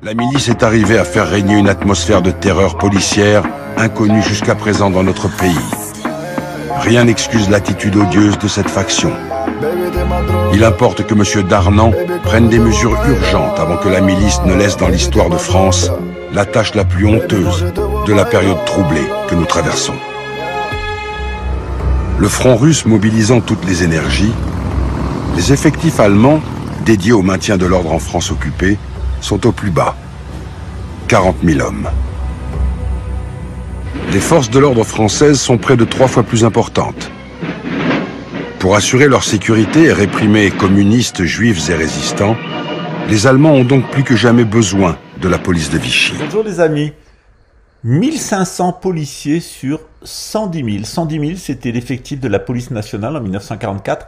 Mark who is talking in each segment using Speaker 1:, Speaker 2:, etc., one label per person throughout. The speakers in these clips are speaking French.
Speaker 1: La milice est arrivée à faire régner une atmosphère de terreur policière inconnue jusqu'à présent dans notre pays. Rien n'excuse l'attitude odieuse de cette faction. Il importe que M. Darnan prenne des mesures urgentes avant que la milice ne laisse dans l'histoire de France la tâche la plus honteuse de la période troublée que nous traversons. Le front russe mobilisant toutes les énergies, les effectifs allemands dédiés au maintien de l'ordre en France occupée sont au plus bas, 40 000 hommes. Les forces de l'ordre françaises sont près de 3 fois plus importantes. Pour assurer leur sécurité et réprimer communistes, juifs et résistants, les Allemands ont donc plus que jamais besoin de la police de Vichy.
Speaker 2: Bonjour les amis. 1500 policiers sur 110 000. 110 000, c'était l'effectif de la police nationale en 1944.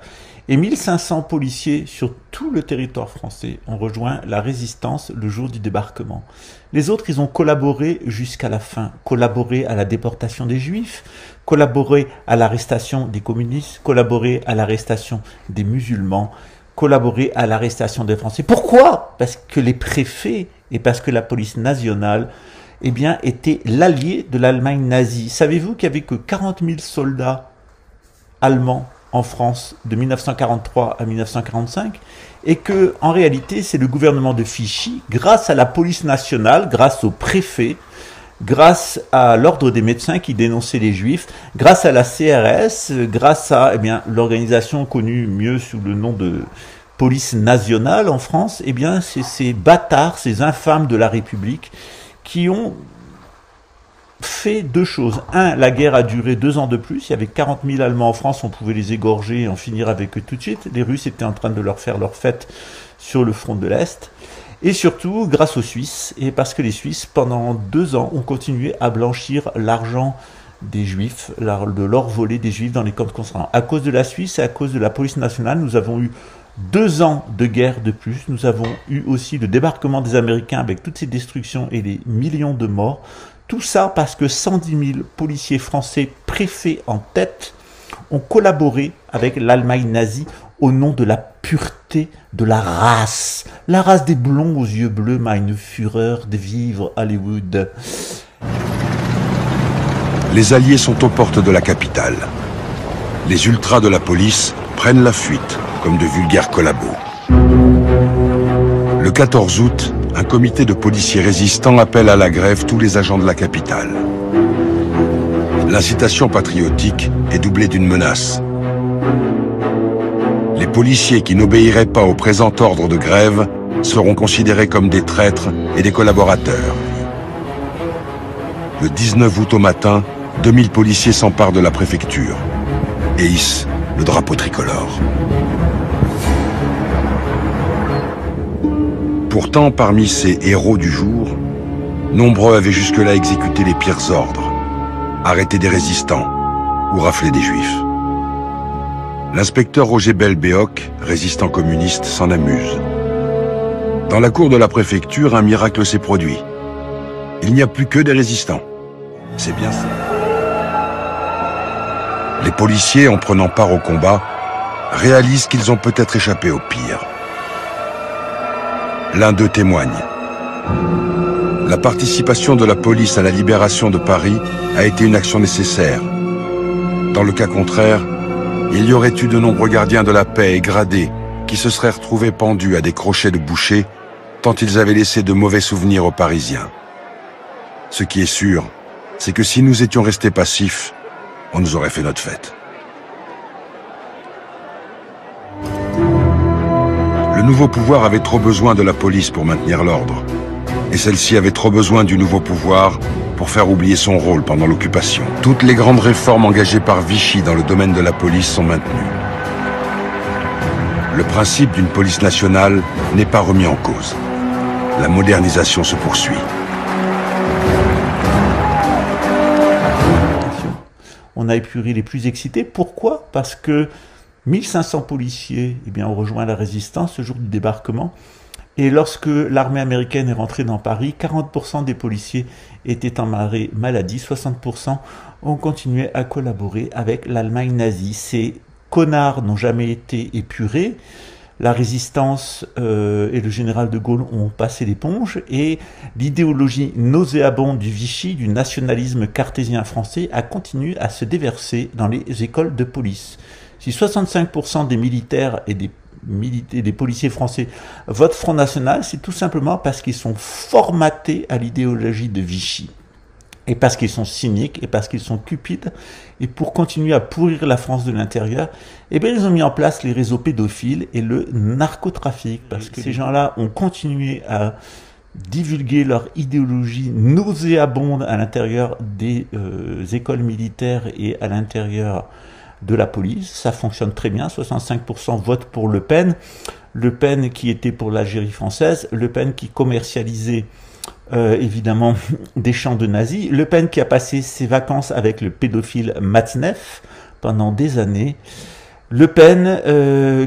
Speaker 2: Et 1500 policiers sur tout le territoire français ont rejoint la résistance le jour du débarquement. Les autres, ils ont collaboré jusqu'à la fin. Collaboré à la déportation des Juifs, collaboré à l'arrestation des communistes, collaboré à l'arrestation des musulmans, collaboré à l'arrestation des Français. Pourquoi? Parce que les préfets et parce que la police nationale eh bien, était l'allié de l'Allemagne nazie. Savez-vous qu'il n'y avait que 40 000 soldats allemands en France de 1943 à 1945 et que, en réalité, c'est le gouvernement de Vichy, grâce à la police nationale, grâce aux préfets, grâce à l'ordre des médecins qui dénonçaient les juifs, grâce à la CRS, grâce à l'organisation connue mieux sous le nom de police nationale en France, eh bien, c'est ces bâtards, ces infâmes de la République qui ont fait 2 choses. 1, la guerre a duré 2 ans de plus. Il y avait 40 000 Allemands en France, on pouvait les égorger et en finir avec eux tout de suite. Les Russes étaient en train de leur faire leur fête sur le front de l'Est. Et surtout, grâce aux Suisses, et parce que les Suisses, pendant 2 ans, ont continué à blanchir l'argent des Juifs, de l'or volé des Juifs dans les camps de concentration. À cause de la Suisse et à cause de la police nationale, nous avons eu 2 ans de guerre de plus. Nous avons eu aussi le débarquement des Américains avec toutes ces destructions et les millions de morts. Tout ça parce que 110 000 policiers français, préfets en tête, ont collaboré avec l'Allemagne nazie au nom de la pureté de la race. La race des blonds aux yeux bleus, meine Führer de vivre Hollywood.
Speaker 1: Les Alliés sont aux portes de la capitale. Les ultras de la police prennent la fuite comme de vulgaires collabos. Le 14 août, un comité de policiers résistants appelle à la grève tous les agents de la capitale. L'incitation patriotique est doublée d'une menace. Les policiers qui n'obéiraient pas au présent ordre de grève seront considérés comme des traîtres et des collaborateurs. Le 19 août au matin, 2000 policiers s'emparent de la préfecture et hissent le drapeau tricolore. Pourtant, parmi ces héros du jour, nombreux avaient jusque-là exécuté les pires ordres, arrêté des résistants ou raflé des juifs. L'inspecteur Roger Belbéoc, résistant communiste, s'en amuse. Dans la cour de la préfecture, un miracle s'est produit. Il n'y a plus que des résistants. C'est bien ça. Les policiers, en prenant part au combat, réalisent qu'ils ont peut-être échappé au pire. L'un d'eux témoigne. La participation de la police à la libération de Paris a été une action nécessaire. Dans le cas contraire, il y aurait eu de nombreux gardiens de la paix et gradés qui se seraient retrouvés pendus à des crochets de boucher tant ils avaient laissé de mauvais souvenirs aux Parisiens. Ce qui est sûr, c'est que si nous étions restés passifs, on nous aurait fait notre fête. Le nouveau pouvoir avait trop besoin de la police pour maintenir l'ordre. Et celle-ci avait trop besoin du nouveau pouvoir pour faire oublier son rôle pendant l'occupation. Toutes les grandes réformes engagées par Vichy dans le domaine de la police sont maintenues. Le principe d'une police nationale n'est pas remis en cause. La modernisation se poursuit.
Speaker 2: On a épuré les plus excités. Pourquoi? Parce que 1500 policiers ont rejoint la résistance ce jour du débarquement. Et lorsque l'armée américaine est rentrée dans Paris, 40% des policiers étaient en arrêt maladie, 60% ont continué à collaborer avec l'Allemagne nazie. Ces connards n'ont jamais été épurés. la résistance et le général de Gaulle ont passé l'éponge et l'idéologie nauséabonde du Vichy, du nationalisme cartésien français, a continué à se déverser dans les écoles de police. Si 65% des militaires et des policiers français votent Front National, c'est tout simplement parce qu'ils sont formatés à l'idéologie de Vichy. Et parce qu'ils sont cyniques, et parce qu'ils sont cupides, et pour continuer à pourrir la France de l'intérieur, eh bien ils ont mis en place les réseaux pédophiles et le narcotrafic, parce que ces gens-là ont continué à divulguer leur idéologie nauséabonde à l'intérieur des écoles militaires et à l'intérieur de la police. Ça fonctionne très bien, 65% votent pour Le Pen, Le Pen qui était pour l'Algérie française, Le Pen qui commercialisait évidemment des chants de nazis, Le Pen qui a passé ses vacances avec le pédophile Matzneff pendant des années, Le Pen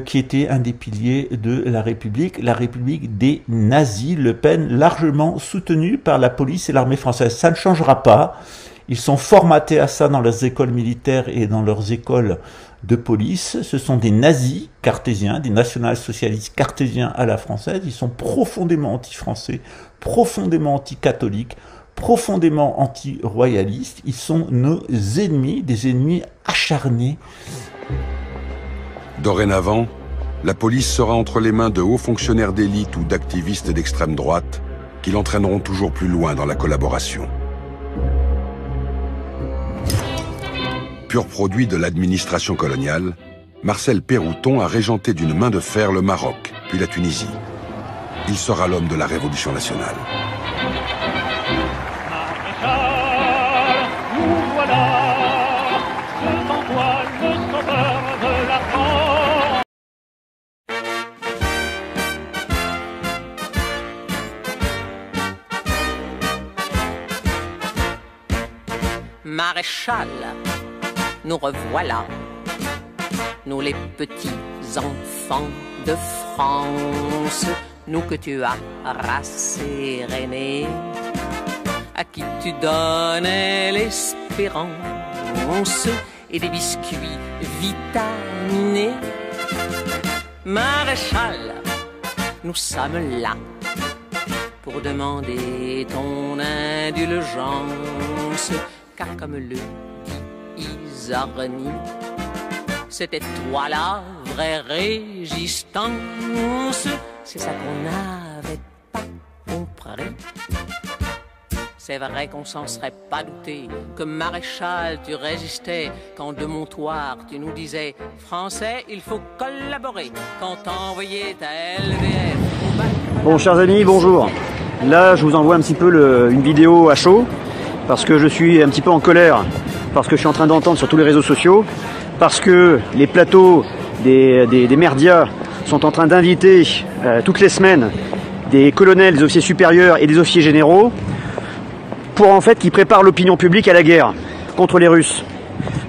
Speaker 2: qui était un des piliers de la République des nazis, Le Pen largement soutenu par la police et l'armée française. Ça ne changera pas, ils sont formatés à ça dans leurs écoles militaires et dans leurs écoles de police. Ce sont des nazis cartésiens, des national-socialistes cartésiens à la française. Ils sont profondément anti-français, profondément anti-catholiques, profondément anti-royalistes. Ils sont nos ennemis, des ennemis acharnés.
Speaker 1: Dorénavant, la police sera entre les mains de hauts fonctionnaires d'élite ou d'activistes d'extrême droite qui l'entraîneront toujours plus loin dans la collaboration. Pur produit de l'administration coloniale, Marcel Pérouton a régenté d'une main de fer le Maroc, puis la Tunisie. Il sera l'homme de la Révolution nationale.
Speaker 3: Maréchal, nous revoilà, nous les petits enfants de France, nous que tu as rassérénés, à qui tu donnais l'espérance et des biscuits vitaminés. Maréchal, nous sommes là pour demander ton indulgence, car comme le dit Isarni, c'était toi la vraie résistance. C'est ça qu'on n'avait pas compris. C'est vrai qu'on s'en serait pas douté, que Maréchal tu résistais, quand de Montoire tu nous disais Français, il faut collaborer, quand t'envoyais ta LVF.
Speaker 4: Bon, chers amis, bonjour. Là, je vous envoie un petit peu une vidéo à chaud, parce que je suis un petit peu en colère, parce que je suis en train d'entendre sur tous les réseaux sociaux, parce que les plateaux des merdias sont en train d'inviter toutes les semaines des colonels, des officiers supérieurs et des officiers généraux pour en fait qu'ils préparent l'opinion publique à la guerre contre les Russes.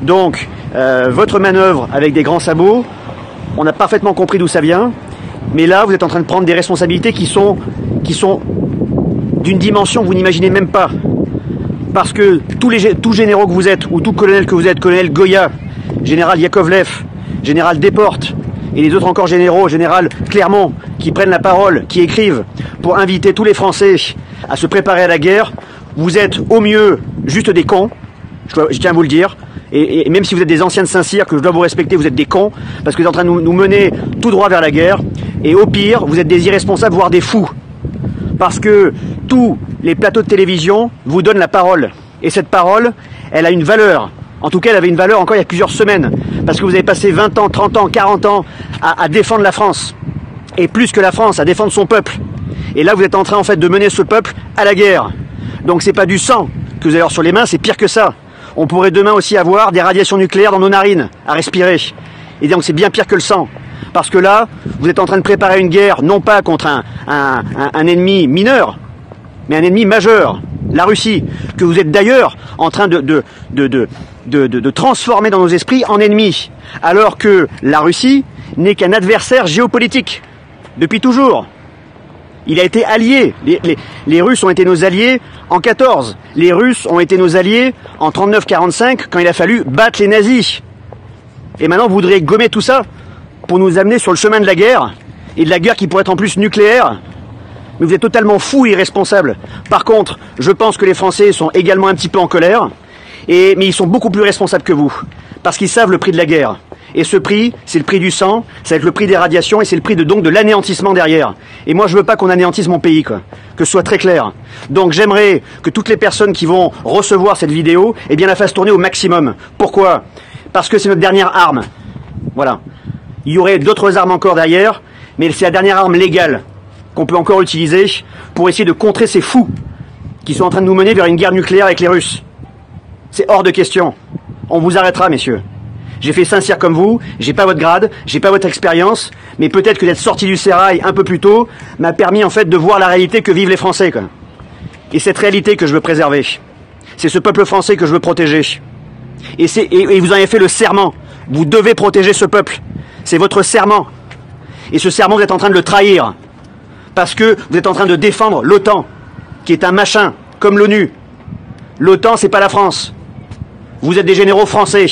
Speaker 4: Donc, votre manœuvre avec des grands sabots, on a parfaitement compris d'où ça vient, mais là, vous êtes en train de prendre des responsabilités qui sont d'une dimension que vous n'imaginez même pas. Parce que tous généraux que vous êtes, ou tout colonel que vous êtes, colonel Goya, général Yakovlev, général Desportes, et les autres encore généraux, général Clermont, qui prennent la parole, qui écrivent pour inviter tous les Français à se préparer à la guerre, vous êtes au mieux juste des cons, je tiens à vous le dire, et même si vous êtes des anciens de Saint-Cyr, que je dois vous respecter, vous êtes des cons, parce que vous êtes en train de nous mener tout droit vers la guerre, et au pire, vous êtes des irresponsables, voire des fous. Parce que tous les plateaux de télévision vous donnent la parole. Et cette parole, elle a une valeur. En tout cas, elle avait une valeur encore il y a plusieurs semaines. Parce que vous avez passé 20 ans, 30 ans, 40 ans à défendre la France. Et plus que la France, à défendre son peuple. Et là, vous êtes en train en fait de mener ce peuple à la guerre. Donc c'est pas du sang que vous allez avoir sur les mains, c'est pire que ça. On pourrait demain aussi avoir des radiations nucléaires dans nos narines à respirer. Et donc c'est bien pire que le sang. Parce que là, vous êtes en train de préparer une guerre, non pas contre un ennemi mineur, mais un ennemi majeur, la Russie, que vous êtes d'ailleurs en train de transformer dans nos esprits en ennemi. Alors que la Russie n'est qu'un adversaire géopolitique, depuis toujours. Il a été allié. Les Russes ont été nos alliés en 14. Les Russes ont été nos alliés en 39-45, quand il a fallu battre les nazis. Et maintenant, vous voudrez gommer tout ça pour nous amener sur le chemin de la guerre et de la guerre qui pourrait être en plus nucléaire. Mais vous êtes totalement fous et irresponsables. Par contre, je pense que les Français sont également un petit peu en colère, mais ils sont beaucoup plus responsables que vous, parce qu'ils savent le prix de la guerre. Et ce prix, c'est le prix du sang, ça va être le prix des radiations, et c'est le prix donc de l'anéantissement derrière. Et moi, je veux pas qu'on anéantisse mon pays, quoi. Que ce soit très clair. Donc j'aimerais que toutes les personnes qui vont recevoir cette vidéo, eh bien la fassent tourner au maximum. Pourquoi? Parce que c'est notre dernière arme. Voilà. Il y aurait d'autres armes encore derrière, mais c'est la dernière arme légale qu'on peut encore utiliser pour essayer de contrer ces fous qui sont en train de nous mener vers une guerre nucléaire avec les Russes. C'est hors de question. On vous arrêtera, messieurs. J'ai fait Saint-Cyr comme vous, j'ai pas votre grade, j'ai pas votre expérience, mais peut-être que d'être sorti du sérail un peu plus tôt m'a permis en fait de voir la réalité que vivent les Français, quoi. Et cette réalité que je veux préserver. C'est ce peuple français que je veux protéger. Et vous en avez fait le serment. Vous devez protéger ce peuple. C'est votre serment. Et ce serment, vous êtes en train de le trahir. Parce que vous êtes en train de défendre l'OTAN, qui est un machin, comme l'ONU. L'OTAN, c'est pas la France. Vous êtes des généraux français.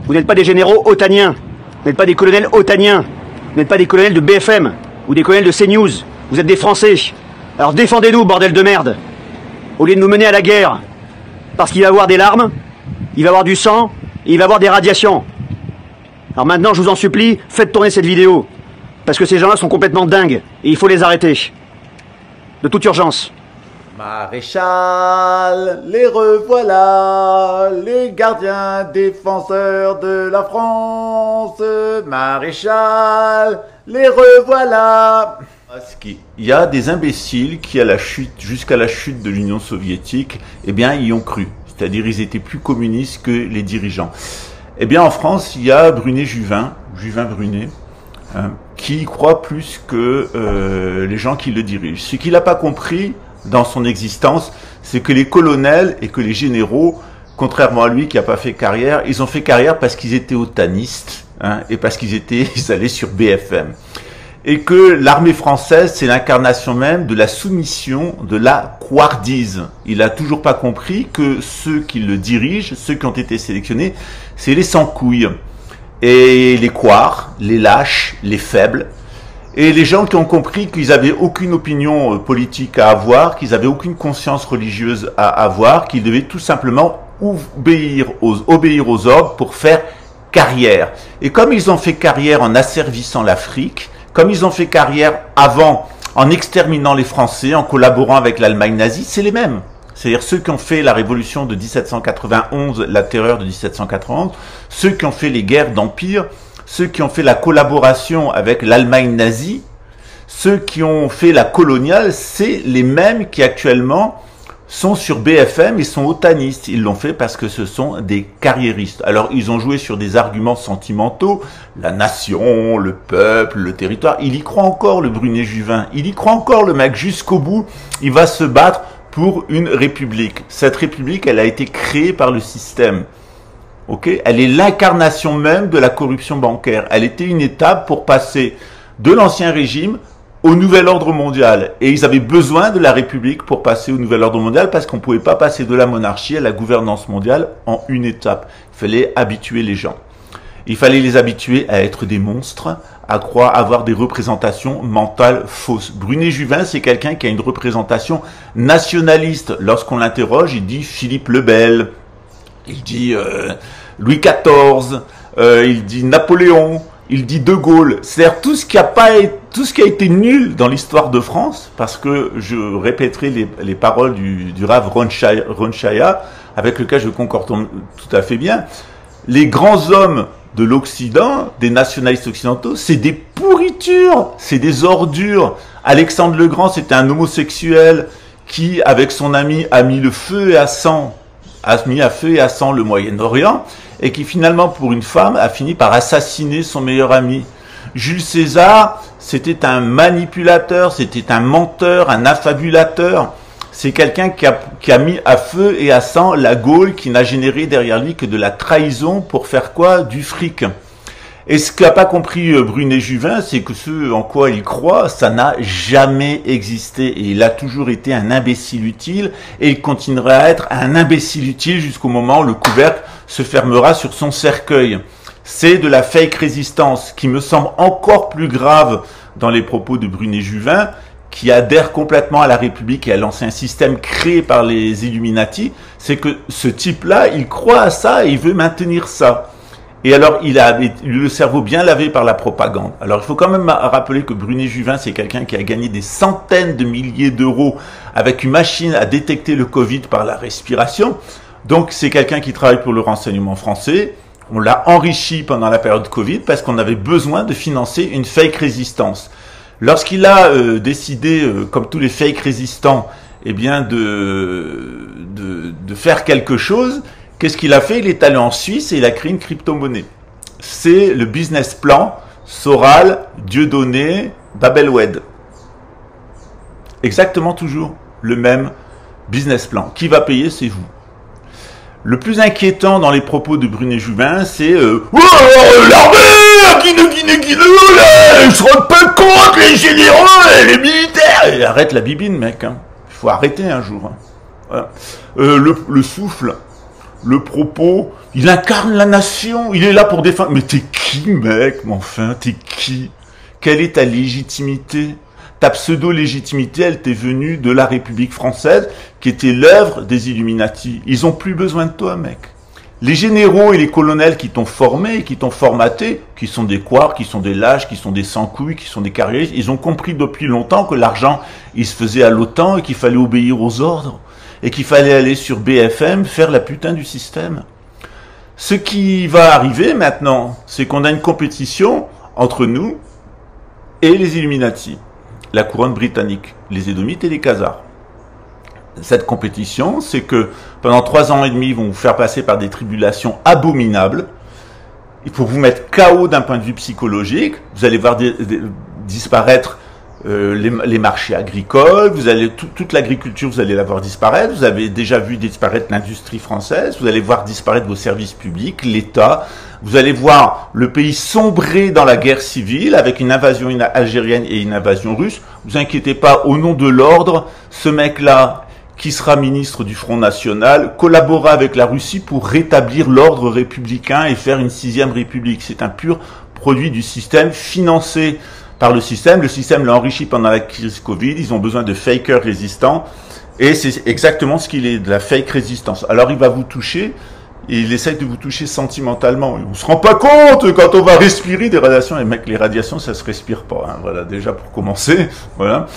Speaker 4: Vous n'êtes pas des généraux otaniens. Vous n'êtes pas des colonels otaniens. Vous n'êtes pas des colonels de BFM ou des colonels de CNews. Vous êtes des Français. Alors défendez-nous, bordel de merde. Au lieu de nous mener à la guerre. Parce qu'il va y avoir des larmes, il va y avoir du sang, et il va y avoir des radiations. Alors maintenant, je vous en supplie, faites tourner cette vidéo. Parce que ces gens-là sont complètement dingues. Et il faut les arrêter. De toute urgence.
Speaker 5: Maréchal, les revoilà, les gardiens défenseurs de la France. Maréchal, les revoilà.
Speaker 2: Il y a des imbéciles qui, jusqu'à la chute de l'Union soviétique, eh bien, y ont cru. C'est-à-dire, ils étaient plus communistes que les dirigeants. Eh bien, en France, il y a Brunet-Juvin, Juvin-Brunet, qui y croit plus que les gens qui le dirigent. Ce qu'il n'a pas compris dans son existence, c'est que les colonels et que les généraux, contrairement à lui qui n'a pas fait carrière, ils ont fait carrière parce qu'ils étaient otanistes, et parce qu'ils allaient sur BFM. Et que l'armée française, c'est l'incarnation même de la soumission, de la couardise. Il a toujours pas compris que ceux qui le dirigent, ceux qui ont été sélectionnés, c'est les sans-couilles. Et les couards, les lâches, les faibles. Et les gens qui ont compris qu'ils avaient aucune opinion politique à avoir, qu'ils avaient aucune conscience religieuse à avoir, qu'ils devaient tout simplement obéir aux ordres pour faire carrière. Et comme ils ont fait carrière en asservissant l'Afrique, comme ils ont fait carrière avant en exterminant les Français, en collaborant avec l'Allemagne nazie, c'est les mêmes. C'est-à-dire ceux qui ont fait la révolution de 1791, la terreur de 1791, ceux qui ont fait les guerres d'empire, ceux qui ont fait la collaboration avec l'Allemagne nazie, ceux qui ont fait la coloniale, c'est les mêmes qui actuellement sont sur BFM et sont otanistes. Ils l'ont fait parce que ce sont des carriéristes. Alors ils ont joué sur des arguments sentimentaux, la nation, le peuple, le territoire. Il y croit encore, le Brunet-Juvin. Il y croit encore, le mec, jusqu'au bout. Il va se battre pour une république. Cette république, elle a été créée par le système. Okay, elle est l'incarnation même de la corruption bancaire. Elle était une étape pour passer de l'ancien régime au nouvel ordre mondial. Et ils avaient besoin de la République pour passer au nouvel ordre mondial parce qu'on ne pouvait pas passer de la monarchie à la gouvernance mondiale en une étape. Il fallait habituer les gens. Il fallait les habituer à être des monstres, à croire avoir des représentations mentales fausses. Brunet-Juvin, c'est quelqu'un qui a une représentation nationaliste. Lorsqu'on l'interroge, il dit Philippe le Bel. Il dit Louis XIV, il dit Napoléon, il dit De Gaulle. C'est-à-dire tout ce qui a été nul dans l'histoire de France, parce que je répéterai les paroles du Rav Ron Shaya, avec lequel je concorde tout à fait bien. Les grands hommes de l'Occident, des nationalistes occidentaux, c'est des pourritures, c'est des ordures. Alexandre le Grand, c'était un homosexuel qui, avec son ami, a mis à feu et à sang le Moyen-Orient, et qui finalement, pour une femme, a fini par assassiner son meilleur ami. Jules César, c'était un manipulateur, c'était un menteur, un affabulateur. C'est quelqu'un qui a mis à feu et à sang la Gaule, qui n'a généré derrière lui que de la trahison pour faire quoi? Du fric. Et ce qu'a pas compris Brunet-Juvin, c'est que ce en quoi il croit, ça n'a jamais existé. Et il a toujours été un imbécile utile, et il continuera à être un imbécile utile jusqu'au moment où le couvercle se fermera sur son cercueil. C'est de la fake résistance qui me semble encore plus grave dans les propos de Brunet-Juvin, qui adhère complètement à la République et à l'ancien système créé par les Illuminati, c'est que ce type-là, il croit à ça et il veut maintenir ça. Et alors, il a le cerveau bien lavé par la propagande. Alors, il faut quand même rappeler que Brunet-Juvin, c'est quelqu'un qui a gagné des centaines de milliers d'euros avec une machine à détecter le Covid par la respiration. Donc, c'est quelqu'un qui travaille pour le renseignement français. On l'a enrichi pendant la période Covid parce qu'on avait besoin de financer une fake résistance. Lorsqu'il a décidé, comme tous les fake résistants, eh bien, de faire quelque chose, qu'est-ce qu'il a fait? Il est allé en Suisse et il a créé une crypto-monnaie. C'est le business plan Soral, Dieudonné, Babelwed. Exactement toujours le même business plan. Qui va payer? C'est vous. Le plus inquiétant dans les propos de Brunet-Juvin, c'est l'armée ils se rendent pas compte, les généraux, les militaires. Et arrête la bibine, mec. Hein. Il faut arrêter un jour. Hein. Voilà. Le souffle, le propos, il incarne la nation. Il est là pour défendre. Mais t'es qui, mec? Mais enfin, t'es qui? Quelle est ta légitimité? Ta pseudo-légitimité, elle t'est venue de la République française, qui était l'œuvre des Illuminati. Ils ont plus besoin de toi, mec. Les généraux et les colonels qui t'ont formé, qui t'ont formaté, qui sont des couards, qui sont des lâches, qui sont des sans-couilles, qui sont des carriéristes, ils ont compris depuis longtemps que l'argent, il se faisait à l'OTAN et qu'il fallait obéir aux ordres et qu'il fallait aller sur BFM faire la putain du système. Ce qui va arriver maintenant, c'est qu'on a une compétition entre nous et les Illuminati, la couronne britannique, les Édomites et les Khazars. Cette compétition, c'est que pendant 3 ans et demi, ils vont vous faire passer par des tribulations abominables. Il faut vous mettre KO d'un point de vue psychologique. Vous allez voir disparaître les marchés agricoles. Vous allez toute l'agriculture, vous allez la voir disparaître. Vous avez déjà vu disparaître l'industrie française. Vous allez voir disparaître vos services publics, l'État. Vous allez voir le pays sombrer dans la guerre civile avec une invasion algérienne et une invasion russe. Vous inquiétez pas, au nom de l'ordre, ce mec-là, qui sera ministre du Front National, collabora avec la Russie pour rétablir l'ordre républicain et faire une 6e république. C'est un pur produit du système, financé par le système. Le système l'a enrichi pendant la crise Covid. Ils ont besoin de fakers résistants. Et c'est exactement ce qu'il est, de la fake résistance. Alors il va vous toucher, et il essaie de vous toucher sentimentalement. On se rend pas compte quand on va respirer des radiations. Et mec, les radiations, ça se respire pas. Hein. Voilà, déjà pour commencer. Voilà.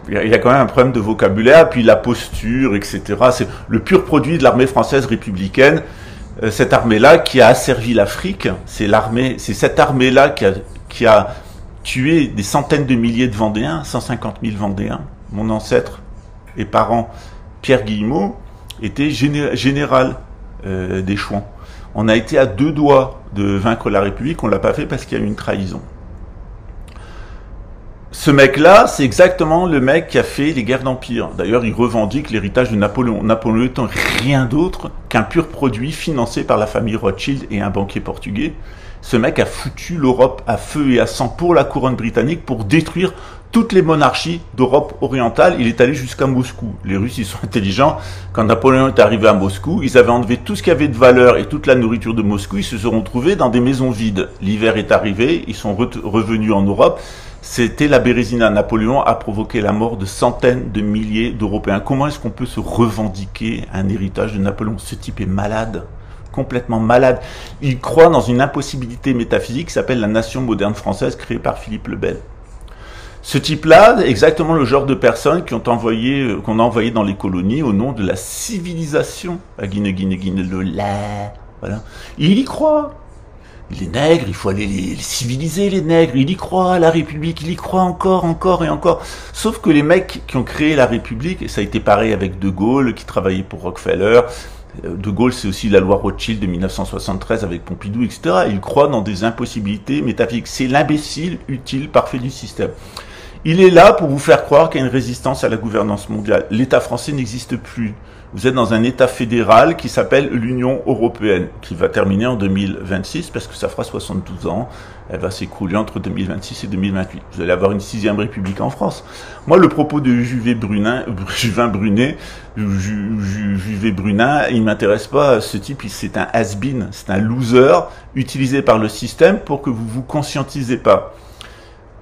Speaker 2: Il y a quand même un problème de vocabulaire, puis la posture, etc. C'est le pur produit de l'armée française républicaine. Cette armée-là qui a asservi l'Afrique, c'est cette armée-là qui a tué des centaines de milliers de Vendéens, 150 000 Vendéens. Mon ancêtre et parent, Pierre Guillemot, était général des Chouans. On a été à 2 doigts de vaincre la République, on l'a pas fait parce qu'il y a eu une trahison. Ce mec-là, c'est exactement le mec qui a fait les guerres d'empire. D'ailleurs, il revendique l'héritage de Napoléon. Napoléon étant rien d'autre qu'un pur produit financé par la famille Rothschild et un banquier portugais. Ce mec a foutu l'Europe à feu et à sang pour la couronne britannique pour détruire toutes les monarchies d'Europe orientale. Il est allé jusqu'à Moscou. Les Russes, ils sont intelligents. Quand Napoléon est arrivé à Moscou, ils avaient enlevé tout ce qui avait de valeur et toute la nourriture de Moscou. Ils se sont retrouvés dans des maisons vides. L'hiver est arrivé, ils sont revenus en Europe. C'était la Bérésina. Napoléon a provoqué la mort de centaines de milliers d'Européens. Comment est-ce qu'on peut se revendiquer un héritage de Napoléon? Ce type est malade, complètement malade. Il croit dans une impossibilité métaphysique qui s'appelle la nation moderne française créée par Philippe le Bel. Ce type-là, exactement le genre de personnes qu'on a envoyé dans les colonies au nom de la civilisation à voilà. Il y croit. Les nègres, il faut aller les civiliser, les nègres. Il y croit à la République, il y croit encore et encore. Sauf que les mecs qui ont créé la République, et ça a été pareil avec De Gaulle, qui travaillait pour Rockefeller. De Gaulle, c'est aussi la loi Rothschild de 1973 avec Pompidou, etc. Ils croient dans des impossibilités métaphysiques. C'est l'imbécile utile parfait du système. Il est là pour vous faire croire qu'il y a une résistance à la gouvernance mondiale. L'État français n'existe plus. Vous êtes dans un État fédéral qui s'appelle l'Union européenne, qui va terminer en 2026, parce que ça fera 72 ans. Elle va s'écrouler entre 2026 et 2028. Vous allez avoir une 6e république en France. Moi, le propos de Juvet Brunet, il m'intéresse pas. Ce type, c'est un has-been, c'est un loser utilisé par le système pour que vous vous conscientisez pas.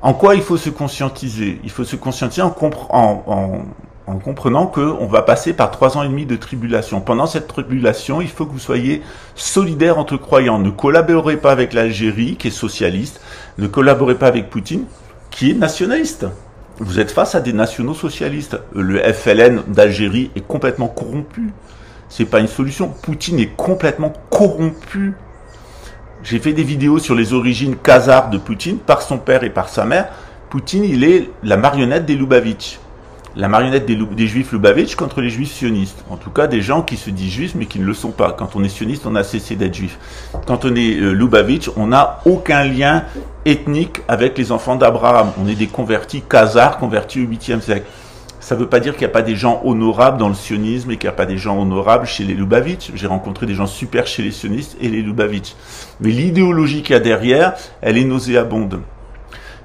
Speaker 2: En quoi il faut se conscientiser? Il faut se conscientiser en comprenant qu'on va passer par 3 ans et demi de tribulation. Pendant cette tribulation, il faut que vous soyez solidaires entre croyants. Ne collaborez pas avec l'Algérie, qui est socialiste. Ne collaborez pas avec Poutine, qui est nationaliste. Vous êtes face à des nationaux socialistes. Le FLN d'Algérie est complètement corrompu. C'est pas une solution. Poutine est complètement corrompu. J'ai fait des vidéos sur les origines khazares de Poutine, par son père et par sa mère. Poutine, il est la marionnette des Lubavitch. La marionnette des juifs Lubavitch contre les juifs sionistes. En tout cas, des gens qui se disent juifs, mais qui ne le sont pas. Quand on est sioniste, on a cessé d'être juif. Quand on est Lubavitch, on n'a aucun lien ethnique avec les enfants d'Abraham. On est des convertis khazars, convertis au 8e siècle. Ça ne veut pas dire qu'il n'y a pas des gens honorables dans le sionisme et qu'il n'y a pas des gens honorables chez les Lubavitch. J'ai rencontré des gens super chez les sionistes et les Lubavitch. Mais l'idéologie qu'il y a derrière, elle est nauséabonde.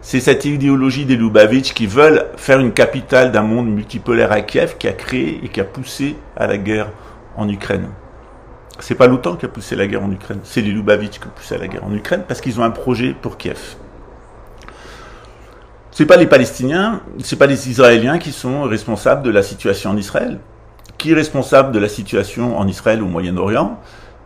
Speaker 2: C'est cette idéologie des Lubavitch qui veulent faire une capitale d'un monde multipolaire à Kiev qui a créé et qui a poussé à la guerre en Ukraine. C'est pas l'OTAN qui a poussé la guerre en Ukraine, c'est les Lubavitch qui ont poussé à la guerre en Ukraine parce qu'ils ont un projet pour Kiev. C'est pas les Palestiniens, c'est pas les Israéliens qui sont responsables de la situation en Israël. Qui est responsable de la situation en Israël au Moyen-Orient?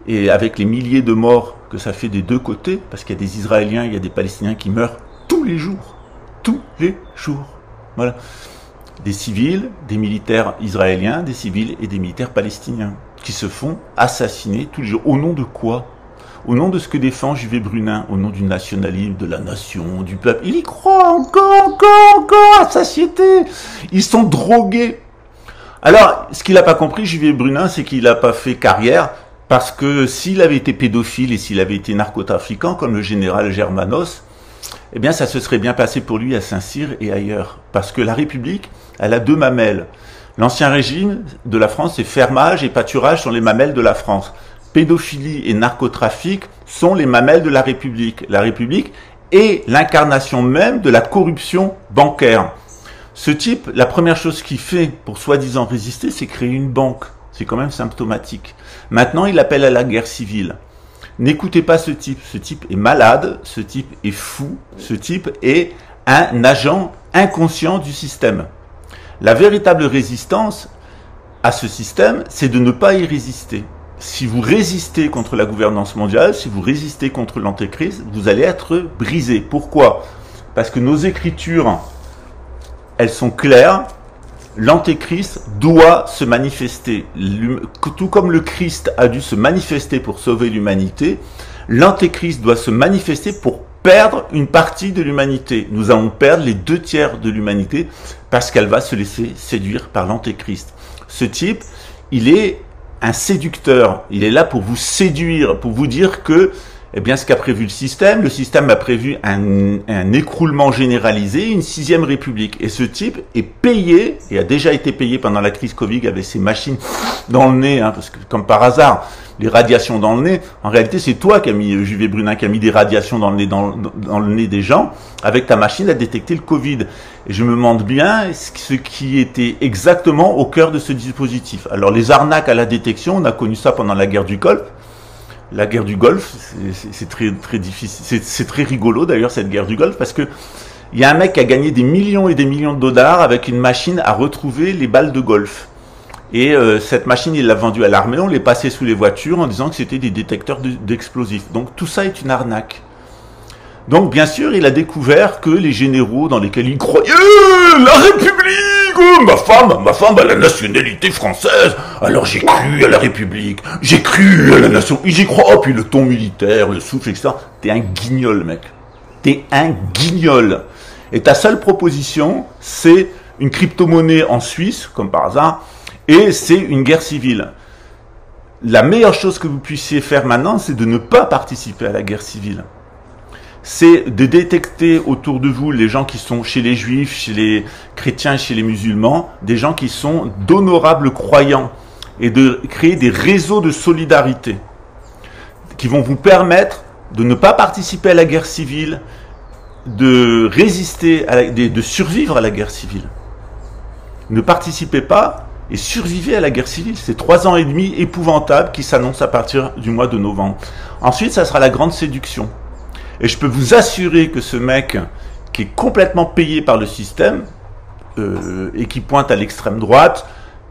Speaker 2: Et avec les milliers de morts que ça fait des deux côtés, parce qu'il y a des Israéliens, il y a des Palestiniens qui meurent tous les jours. Tous les jours. Voilà. Des civils, des militaires israéliens, des civils et des militaires palestiniens qui se font assassiner tous les jours. Au nom de quoi? Au nom de ce que défend Juvet Brunin, au nom du nationalisme, de la nation, du peuple. Il y croit encore à satiété. Ils sont drogués. Alors, ce qu'il n'a pas compris, Juvet Brunin, c'est qu'il n'a pas fait carrière, parce que s'il avait été pédophile et s'il avait été narcotrafiquant, comme le général Germanos, eh bien, ça se serait bien passé pour lui à Saint-Cyr et ailleurs. Parce que la République, elle a deux mamelles. L'ancien régime de la France, c'est fermage et pâturage sont les mamelles de la France. Pédophilie et narcotrafic sont les mamelles de la République. La République est l'incarnation même de la corruption bancaire. Ce type, la première chose qu'il fait pour soi-disant résister, c'est créer une banque. C'est quand même symptomatique. Maintenant, il appelle à la guerre civile. N'écoutez pas ce type est malade, ce type est fou, ce type est un agent inconscient du système. La véritable résistance à ce système, c'est de ne pas y résister. Si vous résistez contre la gouvernance mondiale, si vous résistez contre l'antéchrist, vous allez être brisé. Pourquoi? Parce que nos écritures, elles sont claires. L'antéchrist doit se manifester. Tout comme le Christ a dû se manifester pour sauver l'humanité, l'antéchrist doit se manifester pour perdre une partie de l'humanité. Nous allons perdre les 2/3 de l'humanité parce qu'elle va se laisser séduire par l'antéchrist. Ce type, il est un séducteur. Il est là pour vous séduire, pour vous dire que eh bien, ce qu'a prévu le système a prévu un écroulement généralisé, une 6e république. Et ce type est payé, et a déjà été payé pendant la crise Covid avec ses machines dans le nez, hein, parce que comme par hasard, les radiations dans le nez, en réalité c'est toi qui as mis, Juvet Brunin, qui a mis des radiations dans le nez des gens, avec ta machine à détecter le Covid. Et je me demande bien ce qui était exactement au cœur de ce dispositif. Alors les arnaques à la détection, on a connu ça pendant la guerre du Golfe. La guerre du Golfe, c'est très difficile, c'est très rigolo d'ailleurs cette guerre du Golfe, parce que il y a un mec qui a gagné des millions et des millions de dollars avec une machine à retrouver les balles de golf. Et cette machine, il l'a vendue à l'armée, on les passait sous les voitures en disant que c'était des détecteurs d'explosifs. Donc tout ça est une arnaque. Donc bien sûr, il a découvert que les généraux dans lesquels il croyait, la République, ma femme a la nationalité française, alors j'ai cru à la République, j'ai cru à la nation, j'y crois, oh, puis le ton militaire, le souffle, etc. T'es un guignol, mec. T'es un guignol. Et ta seule proposition, c'est une crypto-monnaie en Suisse, comme par hasard, et c'est une guerre civile. La meilleure chose que vous puissiez faire maintenant, c'est de ne pas participer à la guerre civile. C'est de détecter autour de vous les gens qui sont chez les juifs, chez les chrétiens, chez les musulmans, des gens qui sont d'honorables croyants, et de créer des réseaux de solidarité qui vont vous permettre de ne pas participer à la guerre civile, de résister, de survivre à la guerre civile. Ne participez pas et survivez à la guerre civile. C'est 3 ans et demi épouvantables qui s'annoncent à partir du mois de novembre. Ensuite, ça sera la grande séduction. Et je peux vous assurer que ce mec qui est complètement payé par le système et qui pointe à l'extrême droite,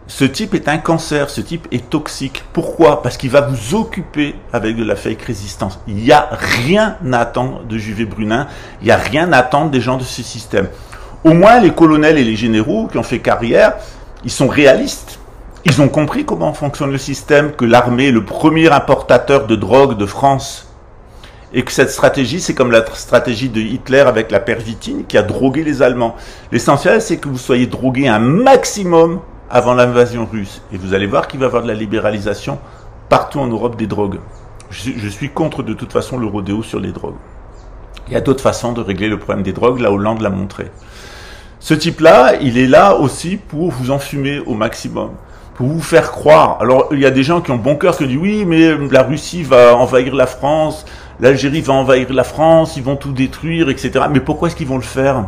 Speaker 2: ce type est un cancer, ce type est toxique. Pourquoi? Parce qu'il va vous occuper avec de la fake résistance. Il n'y a rien à attendre de Juvet Brunin, il n'y a rien à attendre des gens de ce système. Au moins, les colonels et les généraux qui ont fait carrière, ils sont réalistes. Ils ont compris comment fonctionne le système, que l'armée est le premier importateur de drogue de France. Et que cette stratégie, c'est comme la stratégie de Hitler avec la pervitine qui a drogué les Allemands. L'essentiel, c'est que vous soyez drogués un maximum avant l'invasion russe. Et vous allez voir qu'il va y avoir de la libéralisation partout en Europe des drogues. Je suis contre de toute façon le rodéo sur les drogues. Il y a d'autres façons de régler le problème des drogues, la Hollande l'a montré. Ce type-là, il est là aussi pour vous enfumer au maximum, pour vous faire croire. Alors, il y a des gens qui ont bon cœur qui disent oui, mais la Russie va envahir la France, l'Algérie va envahir la France, ils vont tout détruire, etc. Mais pourquoi est-ce qu'ils vont le faire?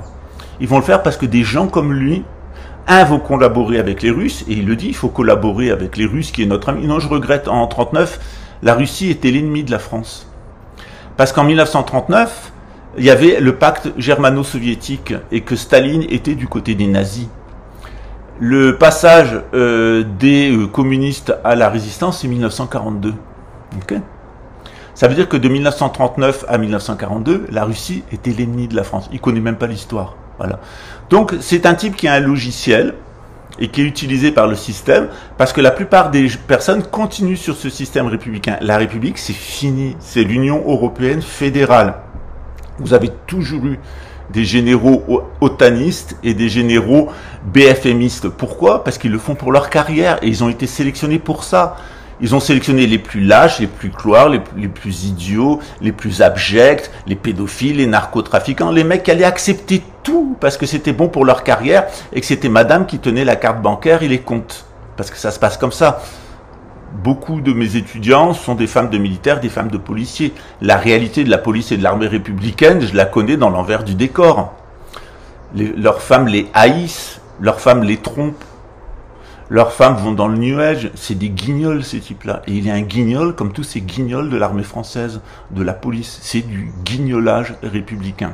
Speaker 2: Ils vont le faire parce que des gens comme lui, vont collaborer avec les Russes, et il le dit, il faut collaborer avec les Russes, qui est notre ami. Non, je regrette, en 1939, la Russie était l'ennemi de la France. Parce qu'en 1939, il y avait le pacte germano-soviétique, et que Staline était du côté des nazis. Le passage des communistes à la résistance, c'est 1942. Okay. Ça veut dire que de 1939 à 1942, la Russie était l'ennemi de la France. Il ne connaît même pas l'histoire. Voilà. Donc, c'est un type qui a un logiciel et qui est utilisé par le système parce que la plupart des personnes continuent sur ce système républicain. La République, c'est fini. C'est l'Union européenne fédérale. Vous avez toujours eu des généraux otanistes et des généraux BFMistes. Pourquoi? Parce qu'ils le font pour leur carrière et ils ont été sélectionnés pour ça. Ils ont sélectionné les plus lâches, les plus cloires, les plus idiots, les plus abjects, les pédophiles, les narcotrafiquants, les mecs qui allaient accepter tout parce que c'était bon pour leur carrière et que c'était madame qui tenait la carte bancaire et les comptes. Parce que ça se passe comme ça. Beaucoup de mes étudiants sont des femmes de militaires, des femmes de policiers. La réalité de la police et de l'armée républicaine, je la connais dans l'envers du décor. Leurs femmes les haïssent, leurs femmes les trompent. Leurs femmes vont dans le New Age, c'est des guignols ces types-là. Et il y a un guignol comme tous ces guignols de l'armée française, de la police. C'est du guignolage républicain.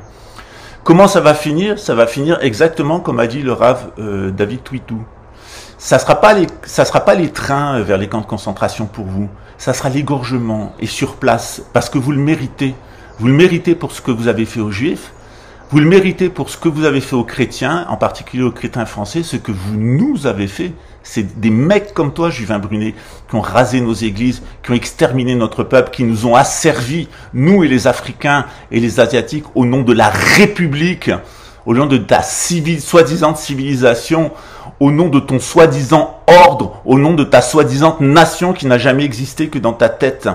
Speaker 2: Comment ça va finir? Ça va finir exactement comme a dit le Rav David Twitou. Ça sera pas les trains vers les camps de concentration pour vous. Ça sera l'égorgement et sur place, parce que vous le méritez. Vous le méritez pour ce que vous avez fait aux Juifs. Vous le méritez pour ce que vous avez fait aux chrétiens, en particulier aux chrétiens français, ce que vous nous avez fait. C'est des mecs comme toi, Juvin Brunet, qui ont rasé nos églises, qui ont exterminé notre peuple, qui nous ont asservis, nous et les Africains et les Asiatiques, au nom de la République, au nom de ta soi-disant civilisation, au nom de ton soi-disant ordre, au nom de ta soi-disant nation qui n'a jamais existé que dans ta tête.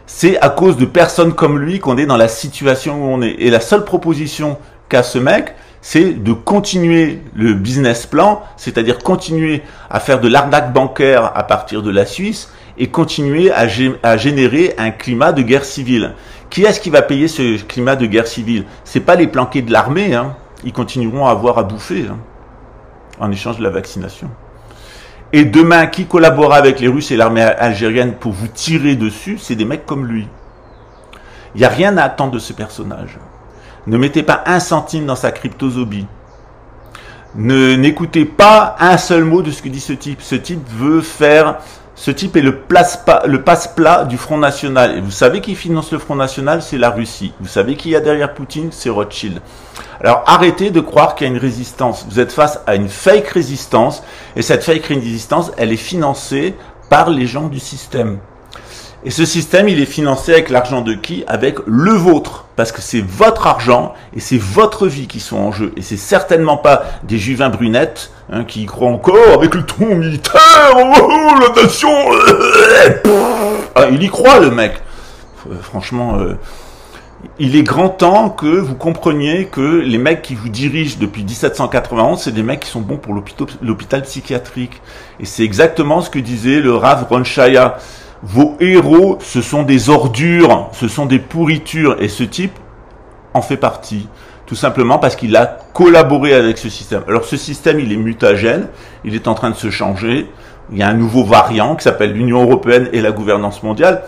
Speaker 2: C'est à cause de personnes comme lui qu'on est dans la situation où on est. Et la seule proposition qu'a ce mec, c'est de continuer le business plan, c'est-à-dire continuer à faire de l'arnaque bancaire à partir de la Suisse et continuer à générer un climat de guerre civile. Qui est-ce qui va payer ce climat de guerre civile? C'est pas les planqués de l'armée, hein. Ils continueront à avoir à bouffer hein, en échange de la vaccination. Et demain, qui collaborera avec les Russes et l'armée algérienne pour vous tirer dessus, c'est des mecs comme lui. Il n'y a rien à attendre de ce personnage. Ne mettez pas un centime dans sa cryptosobie. N'écoutez pas un seul mot de ce que dit ce type. Ce type veut faire... Ce type est le passe-plat du Front National. Et vous savez qui finance le Front National? C'est la Russie. Vous savez qui y a derrière Poutine? C'est Rothschild. Alors arrêtez de croire qu'il y a une résistance. Vous êtes face à une fake résistance. Et cette fake résistance, elle est financée par les gens du système. Et ce système, il est financé avec l'argent de qui? Avec le vôtre. Parce que c'est votre argent et c'est votre vie qui sont en jeu. Et c'est certainement pas des Juvin Brunettes hein, qui y croient encore avec le ton militaire. Oh, la nation. Il y croit, le mec. Franchement, il est grand temps que vous compreniez que les mecs qui vous dirigent depuis 1791, c'est des mecs qui sont bons pour l'hôpital psychiatrique. Et c'est exactement ce que disait le Rav Ron Shaya. Vos héros, ce sont des ordures, ce sont des pourritures. Et ce type en fait partie. Tout simplement parce qu'il a collaboré avec ce système. Alors ce système, il est mutagène, il est en train de se changer. Il y a un nouveau variant qui s'appelle l'Union européenne et la gouvernance mondiale.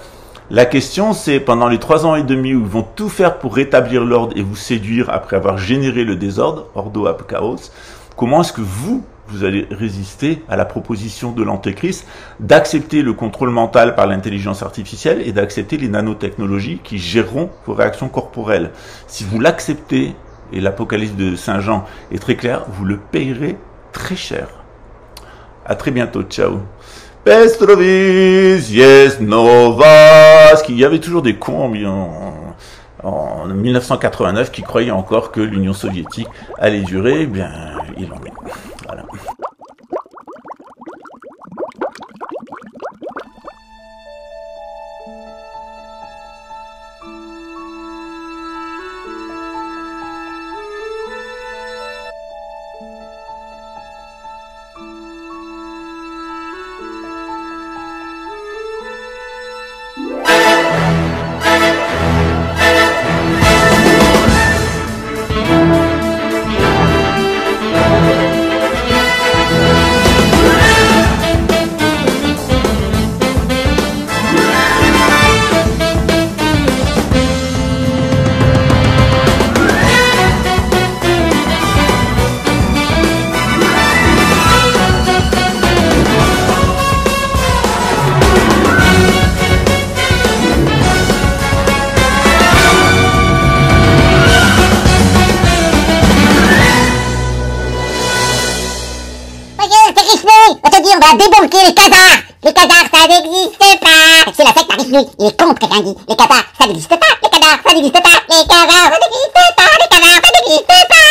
Speaker 2: La question, c'est pendant les 3 ans et demi où ils vont tout faire pour rétablir l'ordre et vous séduire après avoir généré le désordre, ordo ab chaos, comment est-ce que vous allez résister à la proposition de l'Antéchrist d'accepter le contrôle mental par l'intelligence artificielle et d'accepter les nanotechnologies qui géreront vos réactions corporelles. Si vous l'acceptez, et l'Apocalypse de Saint Jean est très clair, vous le payerez très cher. À très bientôt, ciao. Pestrovis, yes, novas, qu'il y avait toujours des cons en 1989 qui croyaient encore que l'Union soviétique allait durer, eh bien, il en est. Voilà.
Speaker 6: On va débunker les Khazars. Les Khazars, ça n'existe pas. C'est la secte Arifnui. Il est contre quelqu'un dit. Les Khazars, ça n'existe pas. Les Khazars, ça n'existe pas. Les Khazars, ça n'existe pas. Les Khazars, ça n'existe pas.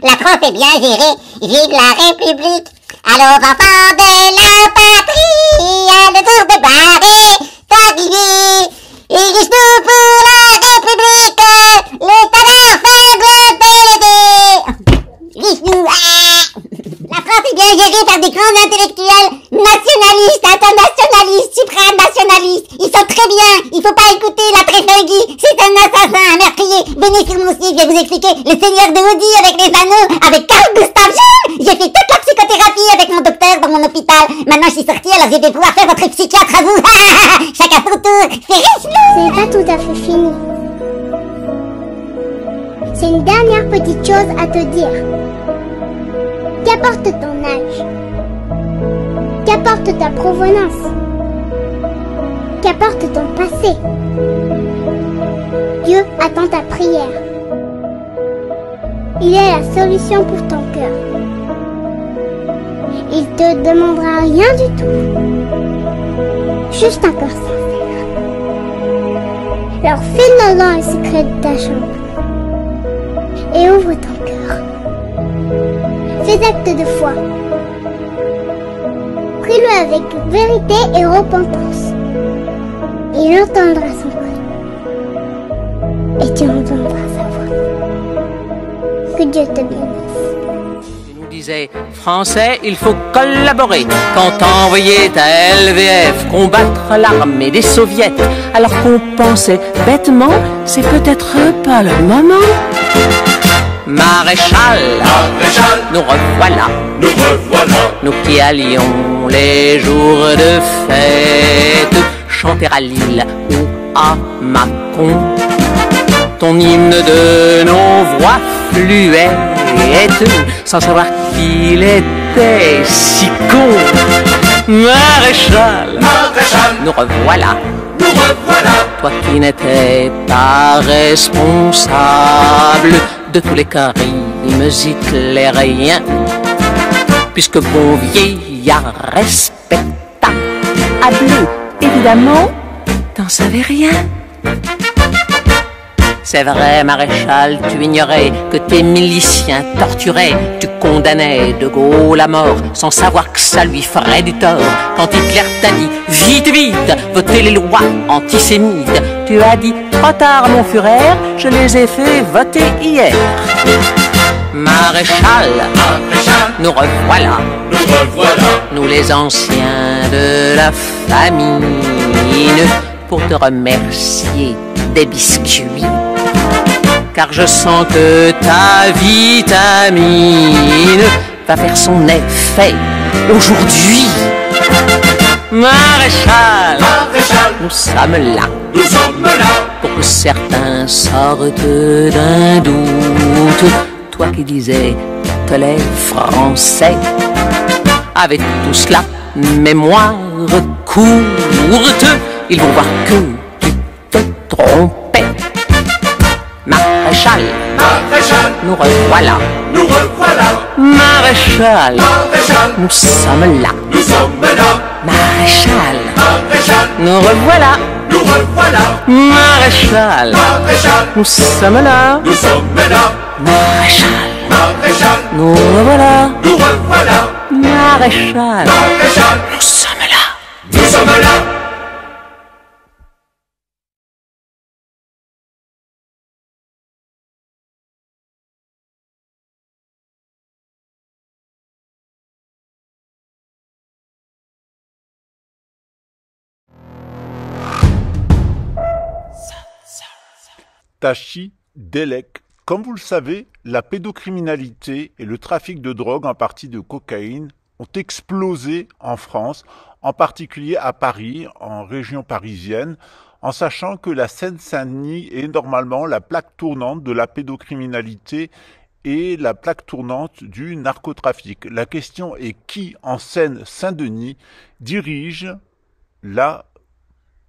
Speaker 6: La France est bien gérée. Vive la République. Alors, enfants de la patrie, à le tour de barrer, s'habiller. Unis-nous pour la République. Les Khazars, faibles délégués. Unis-nous. La France est bien gérée par des grands intellectuels nationalistes, internationalistes, supranationalistes. Ils sont très bien. Il faut pas écouter la Tréfinguie. C'est un assassin, un meurtrier. Venez sur mon site, je vais vous expliquer le Seigneur de Audi avec les anneaux, avec Carl Gustav Jung. J'ai fait toute la psychothérapie avec mon docteur dans mon hôpital. Maintenant, je suis sortie, alors je vais pouvoir faire votre psychiatre à vous. Chacun son tour. C'est riche, nous.
Speaker 7: C'est pas tout à fait fini. C'est une dernière petite chose à te dire. Qu'apporte ton âge? Qu'apporte ta provenance? Qu'apporte ton passé? Dieu attend ta prière. Il est la solution pour ton cœur. Il te demandera rien du tout. Juste un cœur sincère. Alors file dans le secret de ta chambre et ouvre ton cœur. Fais acte de foi. Prie-le avec vérité et repentance. Il entendra son cri. Et tu entendras sa voix. Que Dieu te bénisse.
Speaker 3: Tu nous disais, Français, il faut collaborer. Quand t'envoyais ta LVF combattre l'armée des soviets, alors qu'on pensait bêtement, c'est peut-être pas le moment. Maréchal, nous revoilà, nous qui allions les jours de fête, chanter à Lille ou à Mâcon, ton hymne de nos voix fluette, sans savoir qu'il était si con. Maréchal, nous revoilà, toi qui n'étais pas responsable de tous les crimes hitlériens, puisque bon vieillard respectable, évidemment, t'en savais rien. C'est vrai, maréchal, tu ignorais que tes miliciens torturaient, tu condamnais De Gaulle à mort, sans savoir que ça lui ferait du tort. Quand Hitler t'a dit, vite, vite, votez les lois antisémites, tu as dit, trop tard mon Führer, je les ai fait voter hier. Maréchal, nous revoilà, nous les anciens de la famine, pour te remercier des biscuits. Car je sens que ta vitamine va faire son effet aujourd'hui. Maréchal, nous sommes là. Pour que certains sortent d'un doute. Toi qui disais que les Français avec tout cela, mémoire courte, ils vont voir que tu te trompais. Maréchal, nous revoilà. Maréchal, nous sommes là. Maréchal, nous revoilà. Maréchal, nous sommes là. Maréchal, nous revoilà. Maréchal, nous sommes là.
Speaker 2: Tachi Delek. Comme vous le savez, la pédocriminalité et le trafic de drogue, en partie de cocaïne, ont explosé en France, en particulier à Paris, en région parisienne, en sachant que la Seine-Saint-Denis est normalement la plaque tournante de la pédocriminalité et la plaque tournante du narcotrafic. La question est qui, en Seine-Saint-Denis, dirige la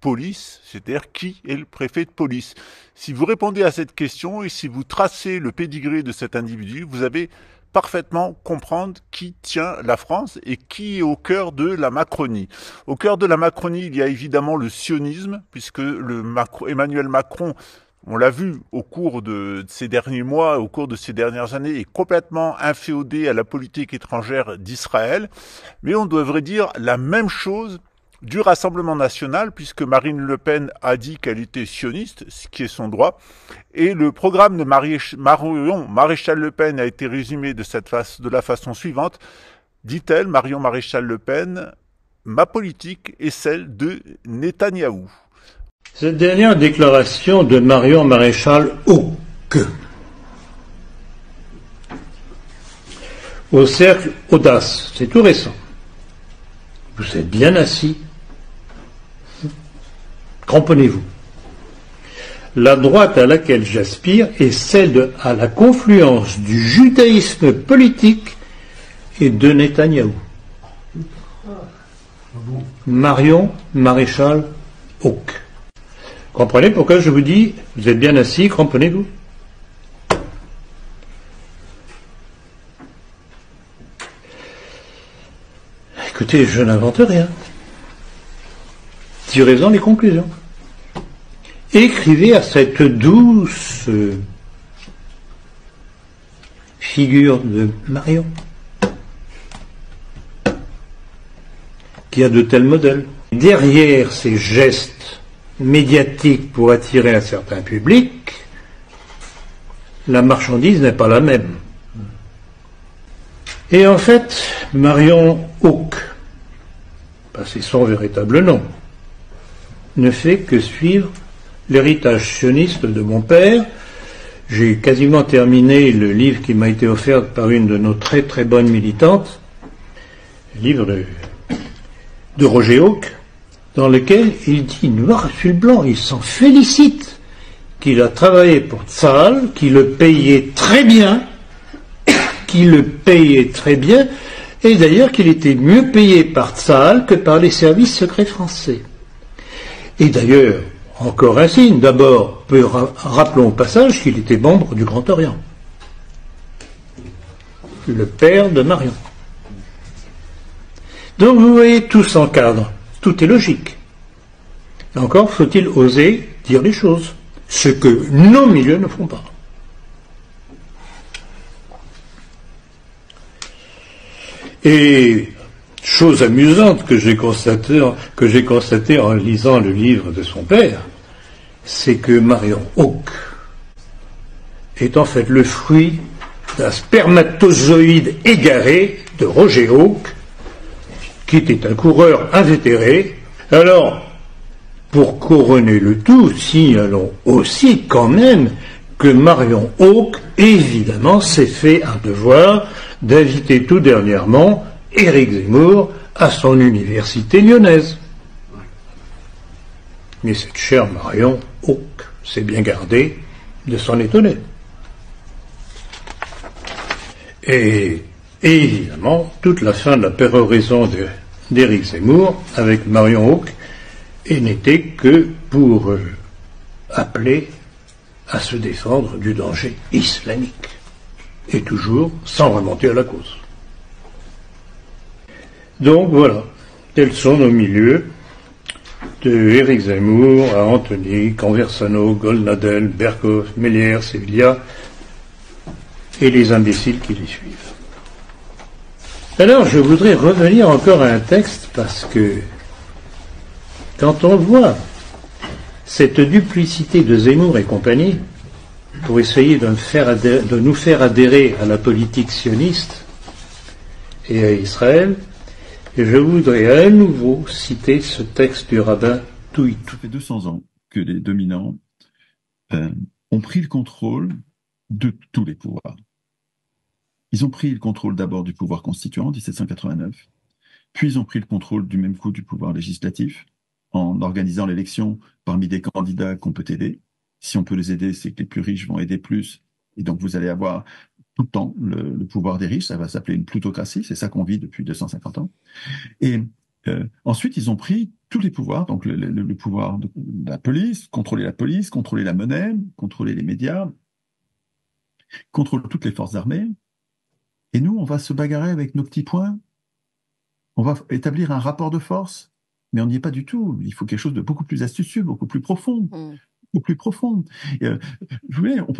Speaker 2: police, c'est-à-dire qui est le préfet de police. Si vous répondez à cette question et si vous tracez le pédigré de cet individu, vous allez parfaitement comprendre qui tient la France et qui est au cœur de la Macronie. Au cœur de la Macronie, il y a évidemment le sionisme, puisque Emmanuel Macron, on l'a vu au cours de ces derniers mois, au cours de ces dernières années, est complètement inféodé à la politique étrangère d'Israël. Mais on devrait dire la même chose du Rassemblement national, puisque Marine Le Pen a dit qu'elle était sioniste, ce qui est son droit, et le programme de Marion Maréchal Le Pen a été résumé de la façon suivante. Dit-elle, Marion Maréchal Le Pen, ma politique est celle de Netanyahou.
Speaker 8: Cette dernière déclaration de Marion Maréchal au cercle Audace, c'est tout récent. Vous êtes bien assis. Cramponnez-vous. La droite à laquelle j'aspire est celle à la confluence du judaïsme politique et de Netanyahou. Marion Maréchal Hawk. Comprenez pourquoi je vous dis, vous êtes bien assis, cramponnez-vous. Écoutez, je n'invente rien. Tirez-en les conclusions. Écrivez à cette douce figure de Marion, qui a de tels modèles. Derrière ces gestes médiatiques pour attirer un certain public, la marchandise n'est pas la même. Et en fait, Marion Hawk, c'est son véritable nom, ne fait que suivre l'héritage sioniste de mon père. J'ai quasiment terminé le livre qui m'a été offert par une de nos très très bonnes militantes, le livre de Roger Hawk, dans lequel il dit noir sur le blanc, il s'en félicite qu'il a travaillé pour Tzahal, qu'il le payait très bien, et d'ailleurs qu'il était mieux payé par Tzahal que par les services secrets français. Et d'ailleurs, encore un signe, d'abord, rappelons au passage qu'il était membre du Grand Orient. Le père de Marion. Donc vous voyez, tout s'encadre, tout est logique. Encore faut-il oser dire les choses, ce que nos milieux ne font pas. Et chose amusante que j'ai constatée en lisant le livre de son père, c'est que Marion Hawk est en fait le fruit d'un spermatozoïde égaré de Roger Hawk, qui était un coureur invétéré. Alors, pour couronner le tout, signalons aussi quand même que Marion Hawk, évidemment, s'est fait un devoir d'inviter tout dernièrement Éric Zemmour à son université lyonnaise. Mais cette chère Marion Hawk s'est bien gardée de s'en étonner. Et évidemment, toute la fin de la péroraison d'Éric Zemmour avec Marion Hawk n'était que pour appeler à se défendre du danger islamique. Et toujours sans remonter à la cause. Donc voilà, tels sont nos milieux, de Éric Zemmour à Anthony, Conversano, Goldnadel, Berkov, Méliès, Sevilla, et les imbéciles qui les suivent. Alors je voudrais revenir encore à un texte, parce que quand on voit cette duplicité de Zemmour et compagnie, pour essayer de nous faire adhérer à la politique sioniste et à Israël, je voudrais à nouveau citer ce texte du rabbin Touit.
Speaker 9: Ça fait 200 ans que les dominants ont pris le contrôle de tous les pouvoirs. Ils ont pris le contrôle d'abord du pouvoir constituant en 1789, puis ils ont pris le contrôle du même coup du pouvoir législatif en organisant l'élection parmi des candidats qu'on peut aider. Si on peut les aider, c'est que les plus riches vont aider plus, et donc vous allez avoir tout le temps le pouvoir des riches. Ça va s'appeler une plutocratie, c'est ça qu'on vit depuis 250 ans. Et ensuite, ils ont pris tous les pouvoirs, donc le pouvoir de la police, contrôler la monnaie, contrôler les médias, contrôler toutes les forces armées. Et nous, on va se bagarrer avec nos petits points. On va établir un rapport de force, mais on n'y est pas du tout. Il faut quelque chose de beaucoup plus astucieux, beaucoup plus profond. Beaucoup plus profond. Je voulais, on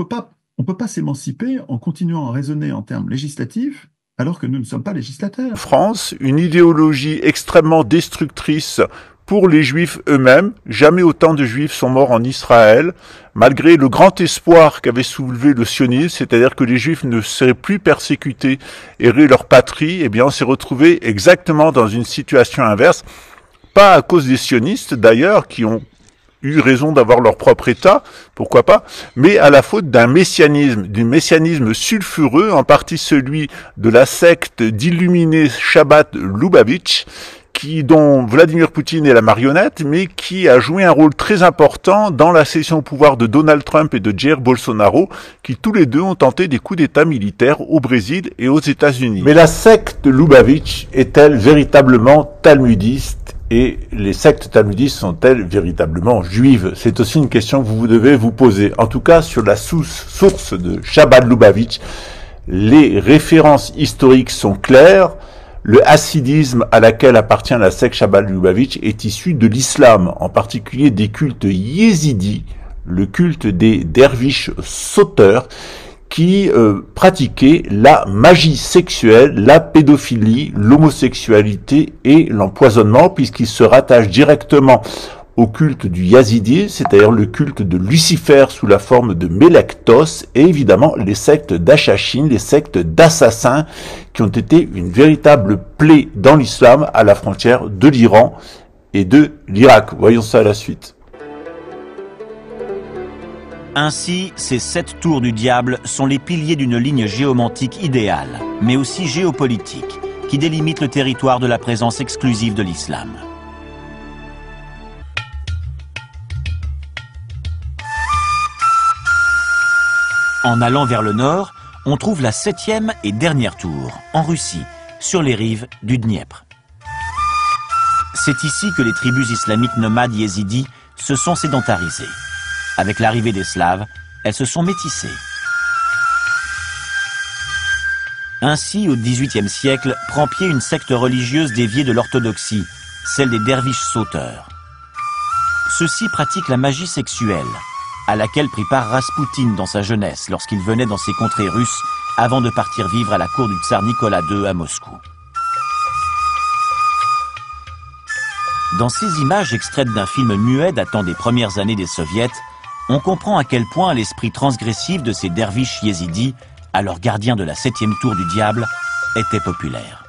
Speaker 9: peut pas s'émanciper en continuant à raisonner en termes législatifs alors que nous ne sommes pas législateurs.
Speaker 2: France, une idéologie extrêmement destructrice pour les Juifs eux-mêmes. Jamais autant de Juifs sont morts en Israël, malgré le grand espoir qu'avait soulevé le sionisme, c'est-à-dire que les Juifs ne seraient plus persécutés et leur patrie. Eh bien, on s'est retrouvé exactement dans une situation inverse. Pas à cause des sionistes, d'ailleurs, qui ont eu raison d'avoir leur propre État, pourquoi pas, mais à la faute d'un messianisme sulfureux, en partie celui de la secte d'illuminés Shabbat Lubavitch, dont Vladimir Poutine est la marionnette, mais qui a joué un rôle très important dans la cession au pouvoir de Donald Trump et de Jair Bolsonaro, qui tous les deux ont tenté des coups d'État militaires au Brésil et aux États-Unis. Mais la secte Lubavitch est-elle véritablement talmudiste? Et les sectes talmudistes sont-elles véritablement juives? C'est aussi une question que vous devez vous poser. En tout cas, sur la source de Chabad Lubavitch, les références historiques sont claires. Le hassidisme à laquelle appartient la secte Chabad Lubavitch est issu de l'islam, en particulier des cultes yézidis, le culte des derviches sauteurs, qui pratiquaient la magie sexuelle, la pédophilie, l'homosexualité et l'empoisonnement, puisqu'ils se rattachent directement au culte du yazidi, c'est-à-dire le culte de Lucifer sous la forme de Mélektos, et évidemment les sectes d'Achachine, les sectes d'assassins, qui ont été une véritable plaie dans l'islam à la frontière de l'Iran et de l'Irak. Voyons ça à la suite.
Speaker 10: Ainsi, ces 7 tours du diable sont les piliers d'une ligne géomantique idéale, mais aussi géopolitique, qui délimite le territoire de la présence exclusive de l'islam. En allant vers le nord, on trouve la 7e et dernière tour, en Russie, sur les rives du Dniepr. C'est ici que les tribus islamiques nomades yézidis se sont sédentarisées. Avec l'arrivée des Slaves, elles se sont métissées. Ainsi, au XVIIIe siècle, prend pied une secte religieuse déviée de l'orthodoxie, celle des derviches sauteurs. Ceux-ci pratiquent la magie sexuelle, à laquelle prit part Raspoutine dans sa jeunesse, lorsqu'il venait dans ces contrées russes, avant de partir vivre à la cour du tsar Nicolas II à Moscou. Dans ces images extraites d'un film muet datant des premières années des soviets, on comprend à quel point l'esprit transgressif de ces derviches yézidis, alors gardiens de la 7e tour du diable, était populaire.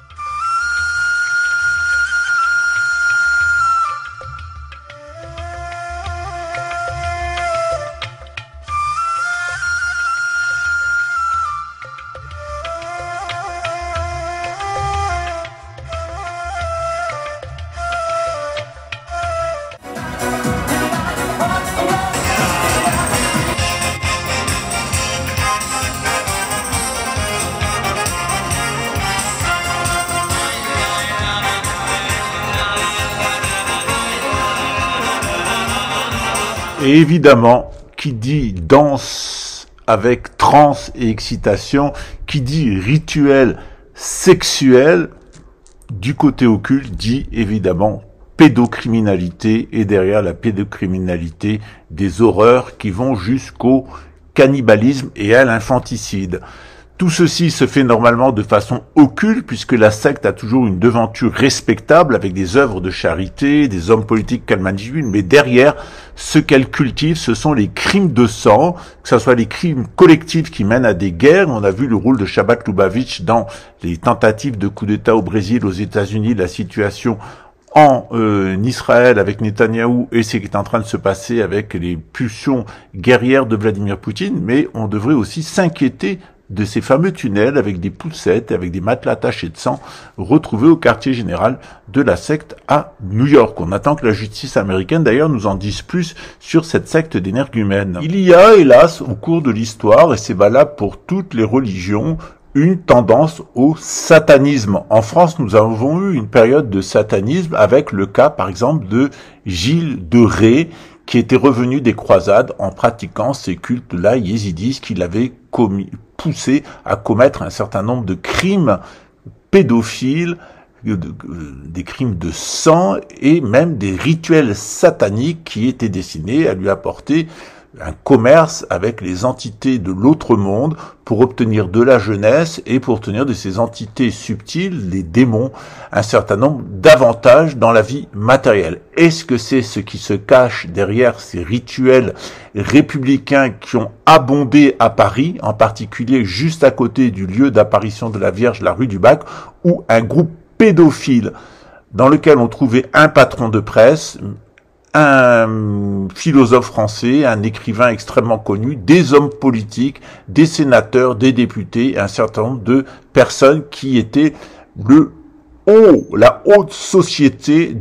Speaker 2: Et évidemment, qui dit danse avec transe et excitation, qui dit rituel sexuel, du côté occulte, dit évidemment pédocriminalité, et derrière la pédocriminalité, des horreurs qui vont jusqu'au cannibalisme et à l'infanticide. Tout ceci se fait normalement de façon occulte, puisque la secte a toujours une devanture respectable avec des œuvres de charité, des hommes politiques qu'elle manipule, mais derrière, ce qu'elle cultive, ce sont les crimes de sang, que ce soit les crimes collectifs qui mènent à des guerres. On a vu le rôle de Chabad Lubavitch dans les tentatives de coup d'État au Brésil, aux États-Unis, la situation en Israël avec Netanyahou et ce qui est en train de se passer avec les pulsions guerrières de Vladimir Poutine, mais on devrait aussi s'inquiéter de ces fameux tunnels avec des poussettes, avec des matelas tachés de sang, retrouvés au quartier général de la secte à New York. On attend que la justice américaine, d'ailleurs, nous en dise plus sur cette secte d'énergumènes. Il y a, hélas, au cours de l'histoire, et c'est valable pour toutes les religions, une tendance au satanisme. En France, nous avons eu une période de satanisme avec le cas, par exemple, de Gilles de Rais, qui était revenu des croisades en pratiquant ces cultes-là yézidistes qu'il avait poussé à commettre un certain nombre de crimes pédophiles, des crimes de sang et même des rituels sataniques qui étaient destinés à lui apporter un commerce avec les entités de l'autre monde pour obtenir de la jeunesse et pour obtenir de ces entités subtiles, les démons, un certain nombre d'avantages dans la vie matérielle. Est-ce que c'est ce qui se cache derrière ces rituels républicains qui ont abondé à Paris, en particulier juste à côté du lieu d'apparition de la Vierge, la rue du Bac, ou un groupe pédophile dans lequel on trouvait un patron de presse, un philosophe français, un écrivain extrêmement connu, des hommes politiques, des sénateurs, des députés, un certain nombre de personnes qui étaient la haute société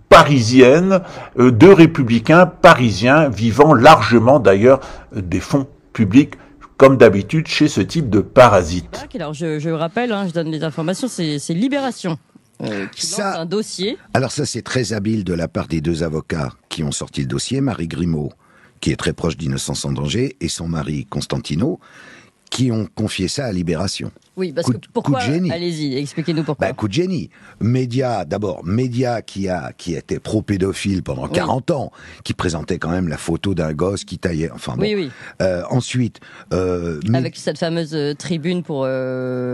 Speaker 2: parisienne, de républicains parisiens vivant largement d'ailleurs des fonds publics comme d'habitude chez ce type de parasites.
Speaker 11: Alors je rappelle, je donne les informations, c'est Libération. Qui lance un dossier.
Speaker 12: Alors ça, c'est très habile de la part des deux avocats qui ont sorti le dossier, Marie Grimaud, qui est très proche d'Innocence en danger, et son mari Constantino, qui ont confié ça à Libération.
Speaker 11: Oui, parce que pourquoi? Allez-y, expliquez-nous pourquoi.
Speaker 12: Coup de génie. Média qui était pro-pédophile pendant 40 ans, qui présentait quand même la photo d'un gosse qui taillait, enfin bon.
Speaker 11: Oui.
Speaker 12: Ensuite...
Speaker 11: avec cette fameuse tribune pour...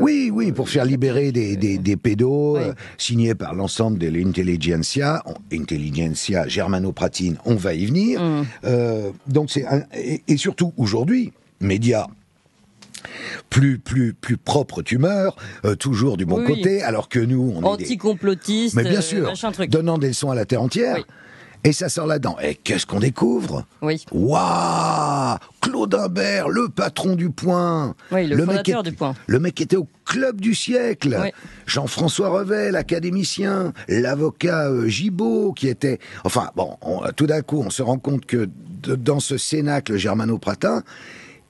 Speaker 12: Oui, pour faire libérer des pédos, signés par l'ensemble de l'intelligentsia germano-pratine, on va y venir. Donc c'est et surtout, aujourd'hui, médias plus propre tumeur, toujours du bon côté, alors que nous, on est
Speaker 11: anti-complotistes,
Speaker 12: mais bien sûr, donnant des leçons à la terre entière. Oui. Et ça sort là-dedans. Et qu'est-ce qu'on découvre?
Speaker 11: Oui.
Speaker 12: Waouh! Claude Imbert, le patron du Point.
Speaker 11: Oui, le fondateur du Point.
Speaker 12: Le mec était au club du siècle.
Speaker 11: Oui.
Speaker 12: Jean-François Revel, académicien. L'avocat Gibault, qui était... Enfin, bon, tout d'un coup, on se rend compte que dans ce cénacle germano-pratin,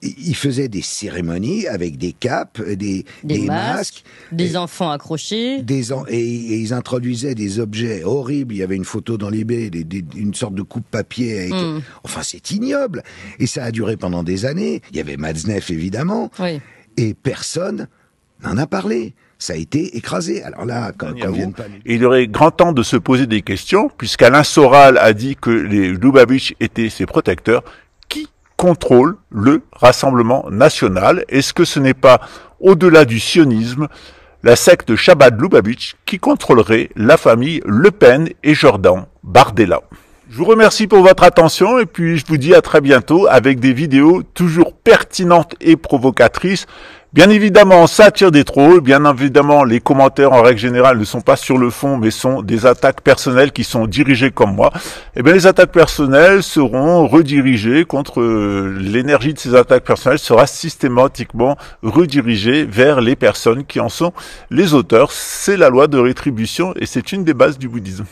Speaker 12: ils faisaient des cérémonies avec des capes, des masques,
Speaker 11: des enfants accrochés,
Speaker 12: et ils introduisaient des objets horribles. Il y avait une photo dans l'eBay, une sorte de coupe-papier. Enfin, c'est ignoble. Et ça a duré pendant des années. Il y avait Matzneff, évidemment, et personne n'en a parlé. Ça a été écrasé. Alors là, quand viennent pas...
Speaker 2: Il aurait grand temps de se poser des questions, puisqu'Alain Soral a dit que les Lubavitch étaient ses protecteurs. Qui contrôle le Rassemblement national? Est-ce que ce n'est pas, au-delà du sionisme, la secte Chabad Lubavitch qui contrôlerait la famille Le Pen et Jordan Bardella? Je vous remercie pour votre attention et puis je vous dis à très bientôt avec des vidéos toujours pertinentes et provocatrices. Bien évidemment, ça attire des trolls. Bien évidemment, les commentaires en règle générale ne sont pas sur le fond, mais sont des attaques personnelles qui sont dirigées comme moi. Eh bien, les attaques personnelles seront redirigées contre l'énergie de ces attaques personnelles sera systématiquement redirigée vers les personnes qui en sont les auteurs. C'est la loi de rétribution et c'est une des bases du bouddhisme.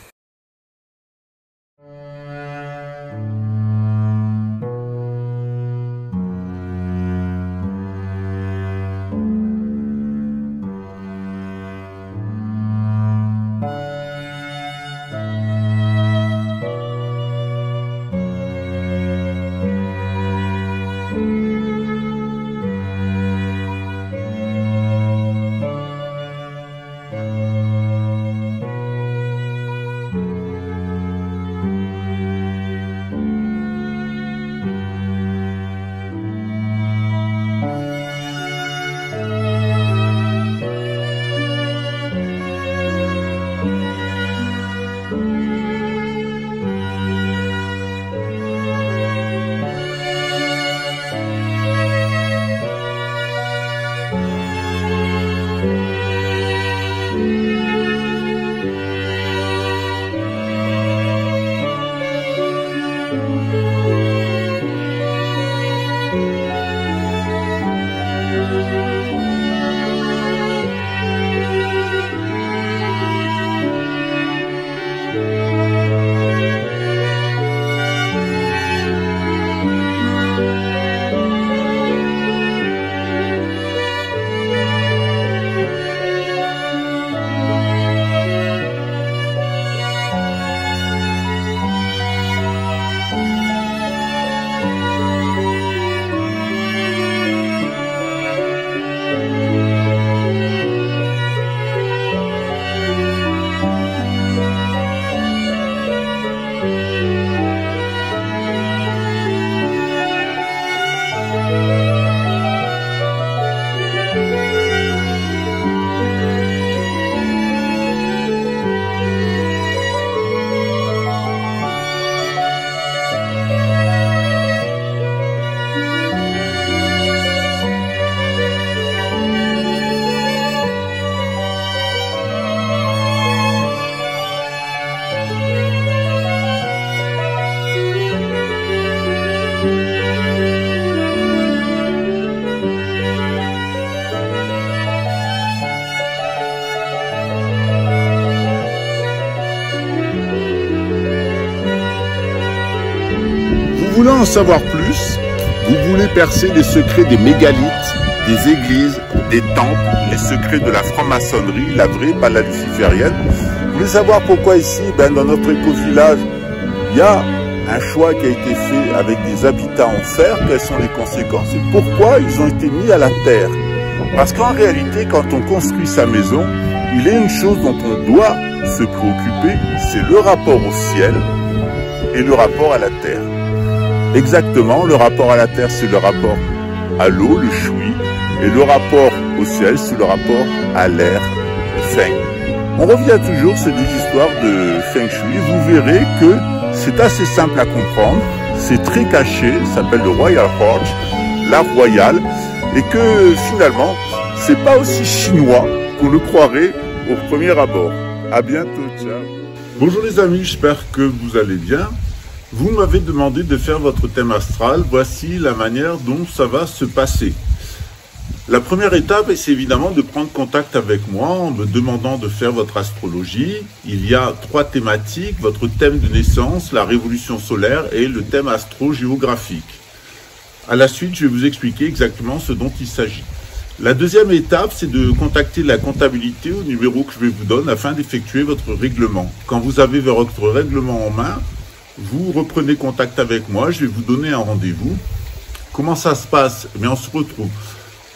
Speaker 13: voulez en savoir plus, vous voulez percer les secrets des mégalithes, des églises, des temples, les secrets de la franc-maçonnerie, la vraie, pas la luciférienne. Vous voulez savoir pourquoi ici, dans notre éco-village, il y a un choix qui a été fait avec des habitats en fer, quelles sont les conséquences et pourquoi ils ont été mis à la terre. Parce qu'en réalité, quand on construit sa maison, il y a une chose dont on doit se préoccuper, c'est le rapport au ciel et le rapport à la terre. Exactement, le rapport à la terre, c'est le rapport à l'eau, le shui, et le rapport au ciel, c'est le rapport à l'air, le feng. On revient toujours sur des histoires de feng shui, vous verrez que c'est assez simple à comprendre, c'est très caché, ça s'appelle le Royal Forge, l'art royal, et que finalement, c'est pas aussi chinois qu'on le croirait au premier abord. À bientôt, ciao. Bonjour les amis, j'espère que vous allez bien. Vous m'avez demandé de faire votre thème astral, voici la manière dont ça va se passer. La première étape, c'est évidemment de prendre contact avec moi en me demandant de faire votre astrologie. Il y a 3 thématiques, votre thème de naissance, la révolution solaire et le thème astro-géographique. À la suite, je vais vous expliquer exactement ce dont il s'agit. La deuxième étape, c'est de contacter la comptabilité au numéro que je vais vous donner afin d'effectuer votre règlement. Quand vous avez votre règlement en main, vous reprenez contact avec moi, je vais vous donner un rendez-vous. Comment ça se passe? Eh bien, on se retrouve.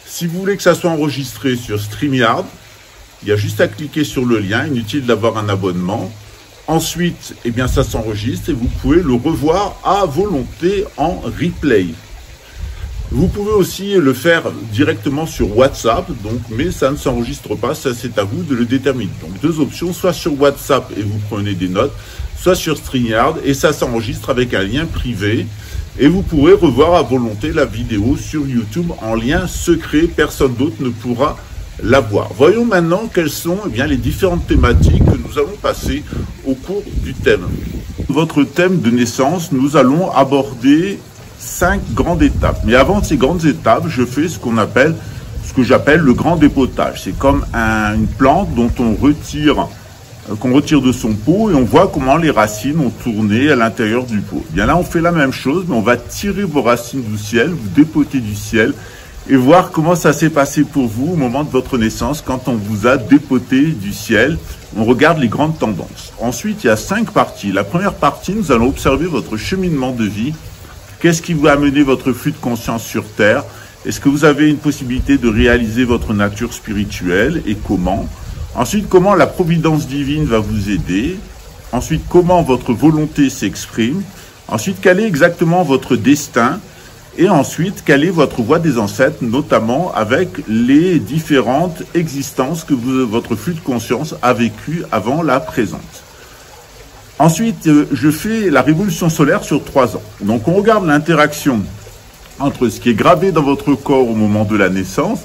Speaker 13: Si vous voulez que ça soit enregistré sur StreamYard, il y a juste à cliquer sur le lien, inutile d'avoir un abonnement. Ensuite, eh bien, ça s'enregistre et vous pouvez le revoir à volonté en replay. Vous pouvez aussi le faire directement sur WhatsApp, mais ça ne s'enregistre pas, ça c'est à vous de le déterminer. Donc 2 options, soit sur WhatsApp et vous prenez des notes, soit sur StreamYard et ça s'enregistre avec un lien privé. Et vous pourrez revoir à volonté la vidéo sur YouTube en lien secret, personne d'autre ne pourra la voir. Voyons maintenant quelles sont les différentes thématiques que nous allons passer au cours du thème. Votre thème de naissance, nous allons aborder 5 grandes étapes. Mais avant ces grandes étapes, je fais ce que j'appelle le grand dépotage. C'est comme une plante dont on retire qu'on retire de son pot et on voit comment les racines ont tourné à l'intérieur du pot. Bien là, on fait la même chose, mais on va tirer vos racines du ciel, vous dépoter du ciel et voir comment ça s'est passé pour vous au moment de votre naissance quand on vous a dépoté du ciel. On regarde les grandes tendances. Ensuite, il y a 5 parties. La première partie, nous allons observer votre cheminement de vie. Qu'est-ce qui vous a amené votre flux de conscience sur Terre? Est-ce que vous avez une possibilité de réaliser votre nature spirituelle et comment? Ensuite, comment la providence divine va vous aider. Ensuite, comment votre volonté s'exprime. Ensuite, quel est exactement votre destin. Et ensuite, quelle est votre voie des ancêtres, notamment avec les différentes existences que votre flux de conscience a vécues avant la présente. Ensuite, je fais la révolution solaire sur 3 ans. Donc, on regarde l'interaction entre ce qui est gravé dans votre corps au moment de la naissance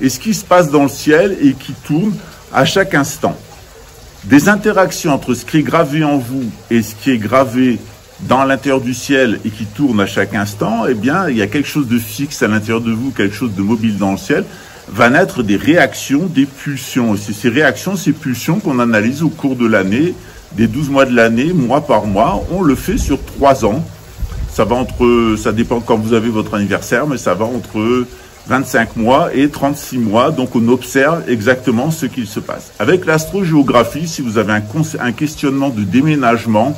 Speaker 13: et ce qui se passe dans le ciel et qui tourne à chaque instant. Des interactions entre ce qui est gravé en vous et ce qui est gravé dans l'intérieur du ciel et qui tourne à chaque instant, eh bien, il y a quelque chose de fixe à l'intérieur de vous, quelque chose de mobile dans le ciel, va naître des réactions, des pulsions. Et c'est ces réactions, ces pulsions qu'on analyse au cours de l'année, des 12 mois de l'année, mois par mois. On le fait sur 3 ans. Ça dépend quand vous avez votre anniversaire, mais ça va entre 25 mois et 36 mois, donc on observe exactement ce qu'il se passe. Avec l'astrogéographie, si vous avez un questionnement de déménagement,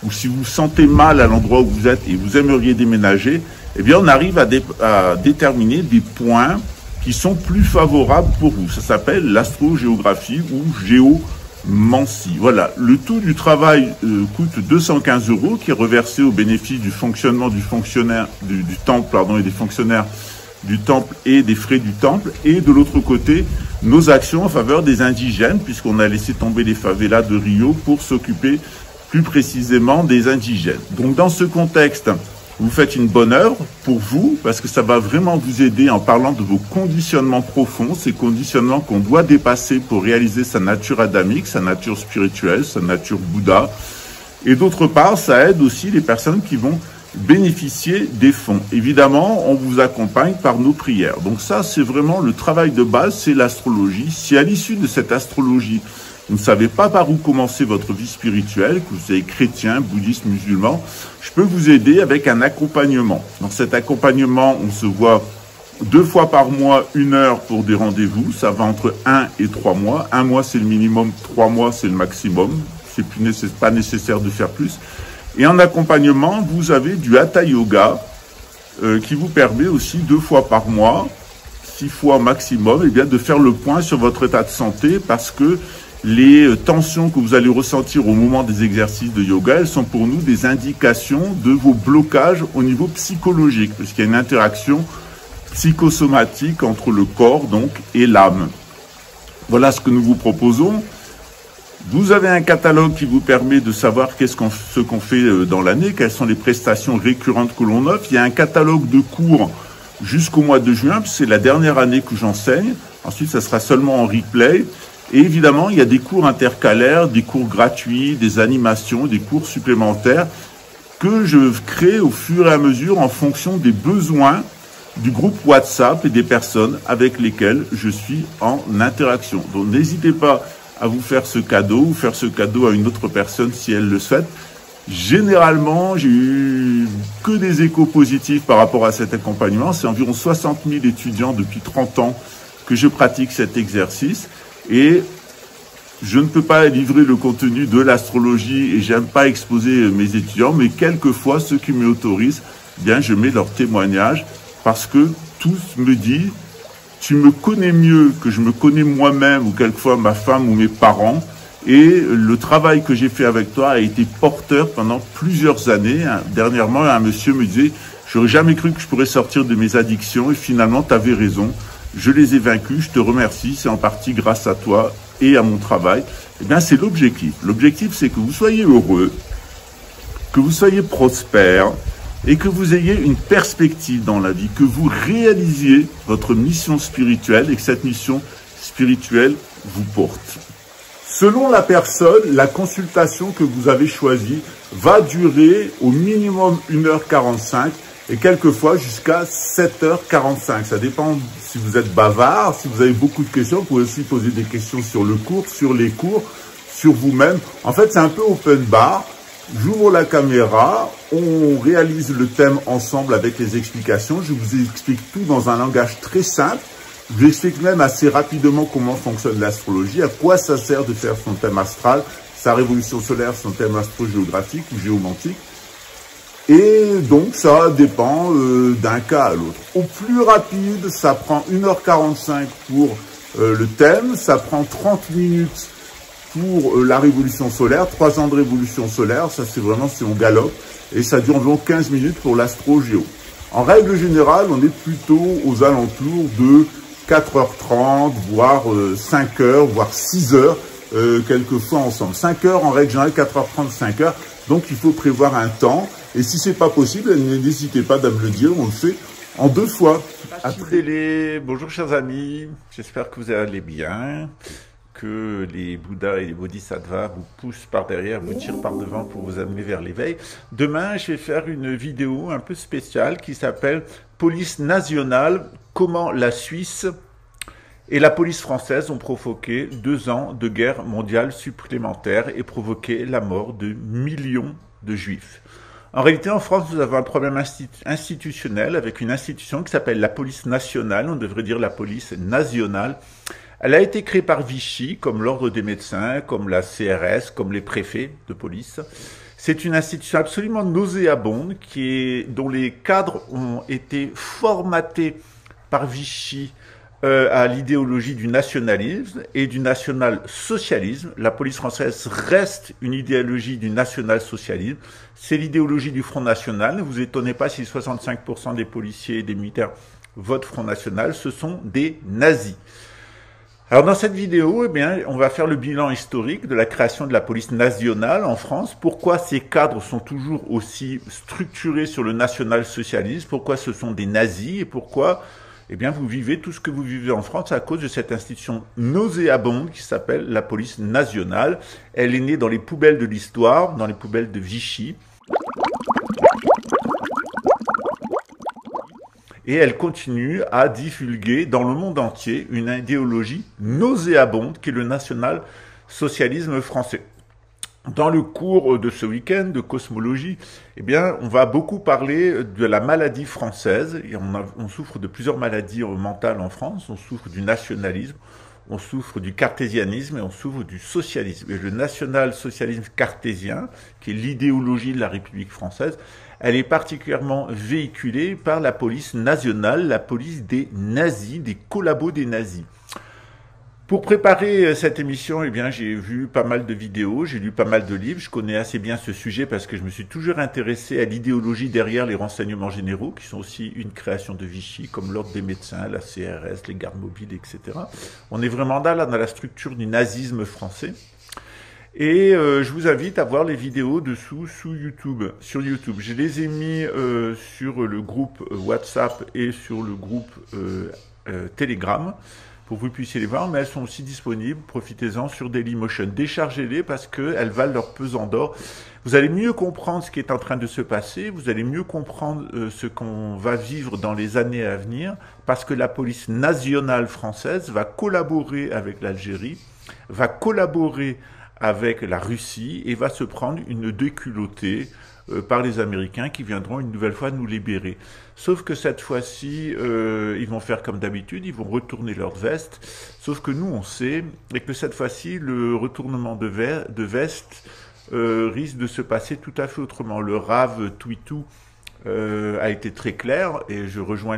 Speaker 13: ou si vous vous sentez mal à l'endroit où vous êtes et vous aimeriez déménager, eh bien on arrive à déterminer des points qui sont plus favorables pour vous. Ça s'appelle l'astrogéographie ou géomancie. Voilà, le tout du travail coûte 215 € qui est reversé au bénéfice du fonctionnement du temple et des fonctionnaires du temple et des frais du temple, et de l'autre côté, nos actions en faveur des indigènes, puisqu'on a laissé tomber les favelas de Rio pour s'occuper plus précisément des indigènes. Donc dans ce contexte, vous faites une bonne œuvre pour vous, parce que ça va vraiment vous aider en parlant de vos conditionnements profonds, ces conditionnements qu'on doit dépasser pour réaliser sa nature adamique, sa nature spirituelle, sa nature Bouddha. Et d'autre part, ça aide aussi les personnes qui vont bénéficier des fonds. Évidemment, on vous accompagne par nos prières. Donc ça, c'est vraiment le travail de base, c'est l'astrologie. Si à l'issue de cette astrologie, vous ne savez pas par où commencer votre vie spirituelle, que vous êtes chrétien, bouddhiste, musulman, je peux vous aider avec un accompagnement. Dans cet accompagnement, on se voit 2 fois par mois, 1 heure pour des rendez-vous. Ça va entre 1 et 3 mois. 1 mois, c'est le minimum, 3 mois, c'est le maximum. C'est pas nécessaire de faire plus. Et en accompagnement, vous avez du Hatha Yoga qui vous permet aussi 2 fois par mois, 6 fois maximum, eh bien, de faire le point sur votre état de santé, parce que les tensions que vous allez ressentir au moment des exercices de yoga, elles sont pour nous des indications de vos blocages au niveau psychologique, parce qu'il y a une interaction psychosomatique entre le corps donc et l'âme. Voilà ce que nous vous proposons. Vous avez un catalogue qui vous permet de savoir ce qu'on fait dans l'année, quelles sont les prestations récurrentes que l'on offre. Il y a un catalogue de cours jusqu'au mois de juin, puisque c'est la dernière année que j'enseigne. Ensuite, ça sera seulement en replay. Et évidemment, il y a des cours intercalaires, des cours gratuits, des animations, des cours supplémentaires que je crée au fur et à mesure en fonction des besoins du groupe WhatsApp et des personnes avec lesquelles je suis en interaction. Donc n'hésitez pas à vous faire ce cadeau ou faire ce cadeau à une autre personne si elle le souhaite. Généralement, j'ai eu que des échos positifs par rapport à cet accompagnement. C'est environ 60 000 étudiants depuis 30 ans que je pratique cet exercice. Et je ne peux pas livrer le contenu de l'astrologie et j'aime pas exposer mes étudiants, mais quelquefois, ceux qui m'y autorisent, bien, je mets leur témoignage parce que tous me disent, tu me connais mieux que je me connais moi-même ou quelquefois ma femme ou mes parents. Et le travail que j'ai fait avec toi a été porteur pendant plusieurs années. Dernièrement, un monsieur me disait, j'aurais jamais cru que je pourrais sortir de mes addictions et finalement, tu avais raison. Je les ai vaincus, je te remercie, c'est en partie grâce à toi et à mon travail. Eh bien, c'est l'objectif. L'objectif, c'est que vous soyez heureux, que vous soyez prospère et que vous ayez une perspective dans la vie, que vous réalisiez votre mission spirituelle et que cette mission spirituelle vous porte. Selon la personne, la consultation que vous avez choisie va durer au minimum 1h45 et quelquefois jusqu'à 7h45. Ça dépend si vous êtes bavard, si vous avez beaucoup de questions, vous pouvez aussi poser des questions sur le cours, sur les cours, sur vous-même. En fait, c'est un peu open bar. J'ouvre la caméra, on réalise le thème ensemble avec les explications. Je vous explique tout dans un langage très simple. Je vous explique même assez rapidement comment fonctionne l'astrologie, à quoi ça sert de faire son thème astral, sa révolution solaire, son thème astrogéographique ou géomantique. Et donc, ça dépend d'un cas à l'autre. Au plus rapide, ça prend 1h45 pour le thème, ça prend 30 minutes pour la révolution solaire, 3 ans de révolution solaire, ça c'est vraiment si on galope, et ça dure environ 15 minutes pour l'astro-géo. En règle générale, on est plutôt aux alentours de 4h30, voire 5h, voire 6h, quelquefois ensemble. 5h en règle générale, 4h30, 5h, donc il faut prévoir un temps. Et si c'est pas possible, n'hésitez pas à me le dire, on le fait en 2 fois.
Speaker 2: Bonjour chers amis, j'espère que vous allez bien, que les Bouddhas et les Bodhisattvas vous poussent par derrière, vous tirent par devant pour vous amener vers l'éveil. Demain, je vais faire une vidéo un peu spéciale qui s'appelle « Police nationale, comment la Suisse et la police française ont provoqué 2 ans de guerre mondiale supplémentaire et provoqué la mort de millions de Juifs ». En réalité, en France, nous avons un problème institutionnel avec une institution qui s'appelle la police nationale, on devrait dire la police nationale. Elle a été créée par Vichy, comme l'ordre des médecins, comme la CRS, comme les préfets de police. C'est une institution absolument nauséabonde dont les cadres ont été formatés par Vichy à l'idéologie du nationalisme et du national-socialisme. La police française reste une idéologie du national-socialisme. C'est l'idéologie du Front National. Ne vous étonnez pas si 65% des policiers et des militaires votent Front National. Ce sont des nazis. Alors dans cette vidéo, eh bien, on va faire le bilan historique de la création de la police nationale en France. Pourquoi ces cadres sont toujours aussi structurés sur le national-socialisme? Pourquoi ce sont des nazis? Et pourquoi eh bien, vous vivez tout ce que vous vivez en France à cause de cette institution nauséabonde qui s'appelle la police nationale. Elle est née dans les poubelles de l'histoire, dans les poubelles de Vichy. Et elle continue à divulguer dans le monde entier une idéologie nauséabonde qui est le national socialisme français. Dans le cours de ce week-end de cosmologie, eh bien, on va beaucoup parler de la maladie française. Et on souffre de plusieurs maladies mentales en France. On souffre du nationalisme, on souffre du cartésianisme et on souffre du socialisme. Et le national-socialisme cartésien, qui est l'idéologie de la République française, elle est particulièrement véhiculée par la police nationale, la police des nazis, des collabos des nazis. Pour préparer cette émission, eh bien, j'ai vu pas mal de vidéos, j'ai lu pas mal de livres, je connais assez bien ce sujet parce que je me suis toujours intéressé à l'idéologie derrière les renseignements généraux, qui sont aussi une création de Vichy, comme l'ordre des médecins, la CRS, les gardes mobiles, etc. On est vraiment là dans la structure du nazisme français. Et je vous invite à voir les vidéos dessous sur YouTube. Je les ai mis sur le groupe WhatsApp et sur le groupe Telegram, pour que vous puissiez les voir, mais elles sont aussi disponibles, profitez-en sur Dailymotion. Déchargez-les parce qu'elles valent leur pesant d'or. Vous allez mieux comprendre ce qui est en train de se passer, vous allez mieux comprendre ce qu'on va vivre dans les années à venir, parce que la police nationale française va collaborer avec l'Algérie, va collaborer avec la Russie et va se prendre une déculottée par les Américains qui viendront une nouvelle fois nous libérer. Sauf que cette fois-ci, ils vont faire comme d'habitude, ils vont retourner leur veste. Sauf que nous, on sait, et que cette fois-ci, le retournement de veste risque de se passer tout à fait autrement. Le Rav Twitou a été très clair, et je rejoins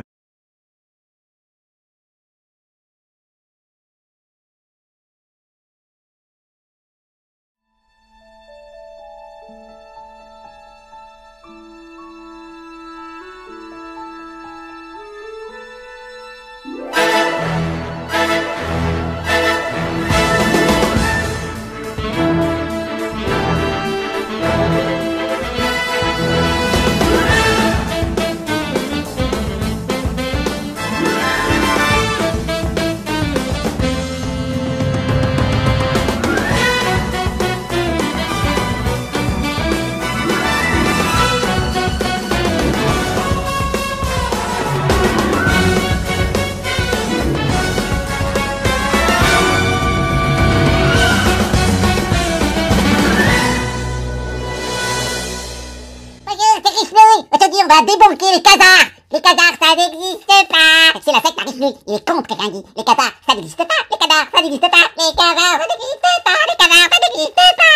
Speaker 6: on va débunker les Khazars. Les Khazars, ça n'existe pas. C'est la secte Arifnut. Il est con, quelqu'un dit. Les Khazars, ça n'existe pas. Les Khazars, ça n'existe pas. Les Khazars, ça n'existe pas. Les Khazars, ça n'existe pas.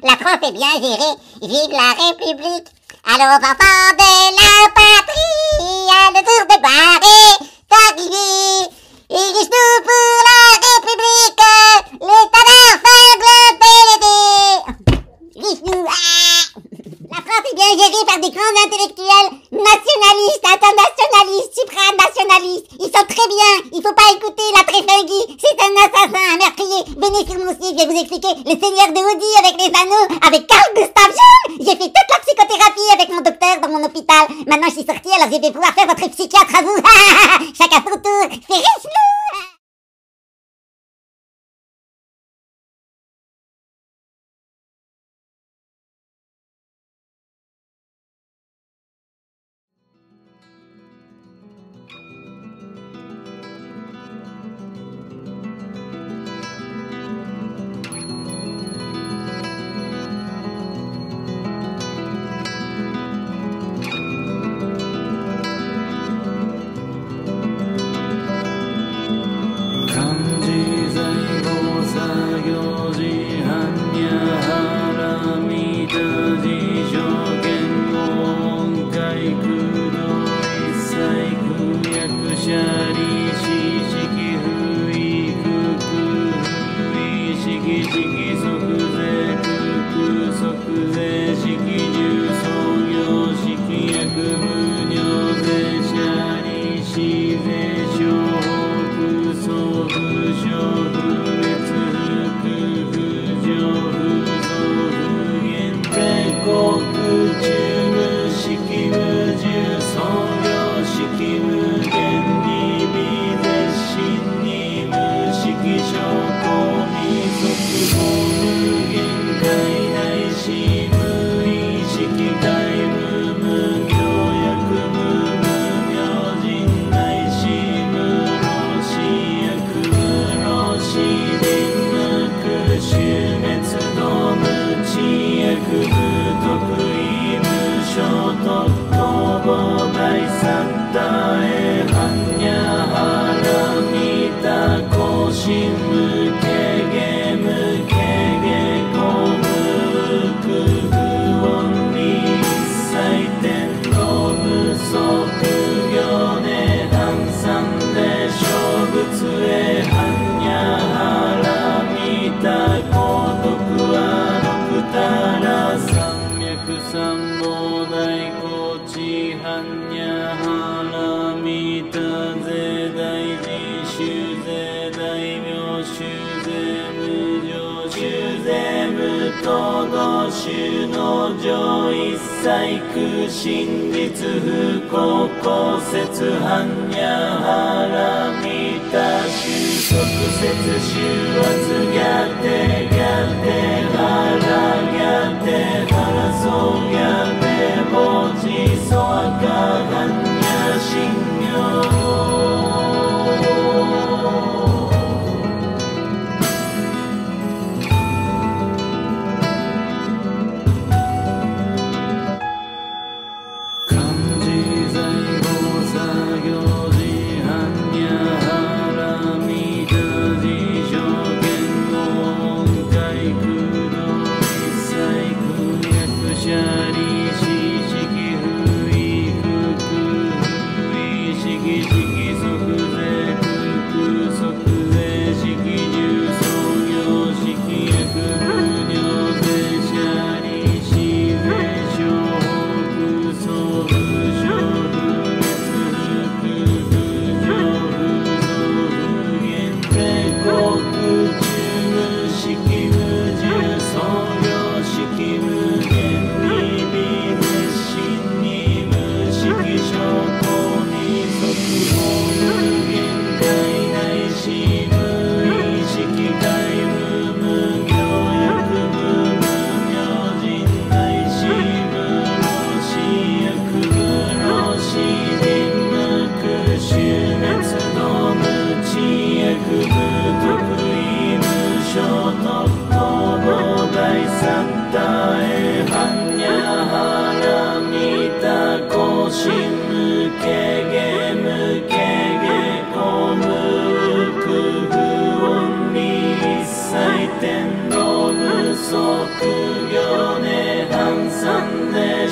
Speaker 6: La France est bien gérée. Vive la République. Alors, enfants de la patrie, le tour de gloire est arrivé. Érige-nous pour la République. Les Khazars cinglent PLD. Érige-nous. La France est bien gérée par des grands intellectuels nationalistes, internationalistes, supranationalistes. Ils sont très bien. Il faut pas écouter la Tréfingui. C'est un assassin, un meurtrier. Venez sur mon site, je vais vous expliquer le Seigneur de Audi avec les anneaux, avec Carl Gustav Jung. J'ai fait toute la psychothérapie avec mon docteur dans mon hôpital. Maintenant, je suis sortie, alors je vais pouvoir faire votre psychiatre à vous. Chacun son tour. C'est riche, nous.
Speaker 14: 無限界内し無三宝大高知般若波羅蜜多税大臣修税大名修税無常修税無東道修道上一切空真実不公公説般若波羅蜜多修即説修圧がてがてがて腹そうがてぼちそあか般若心経天道不足行ね半三で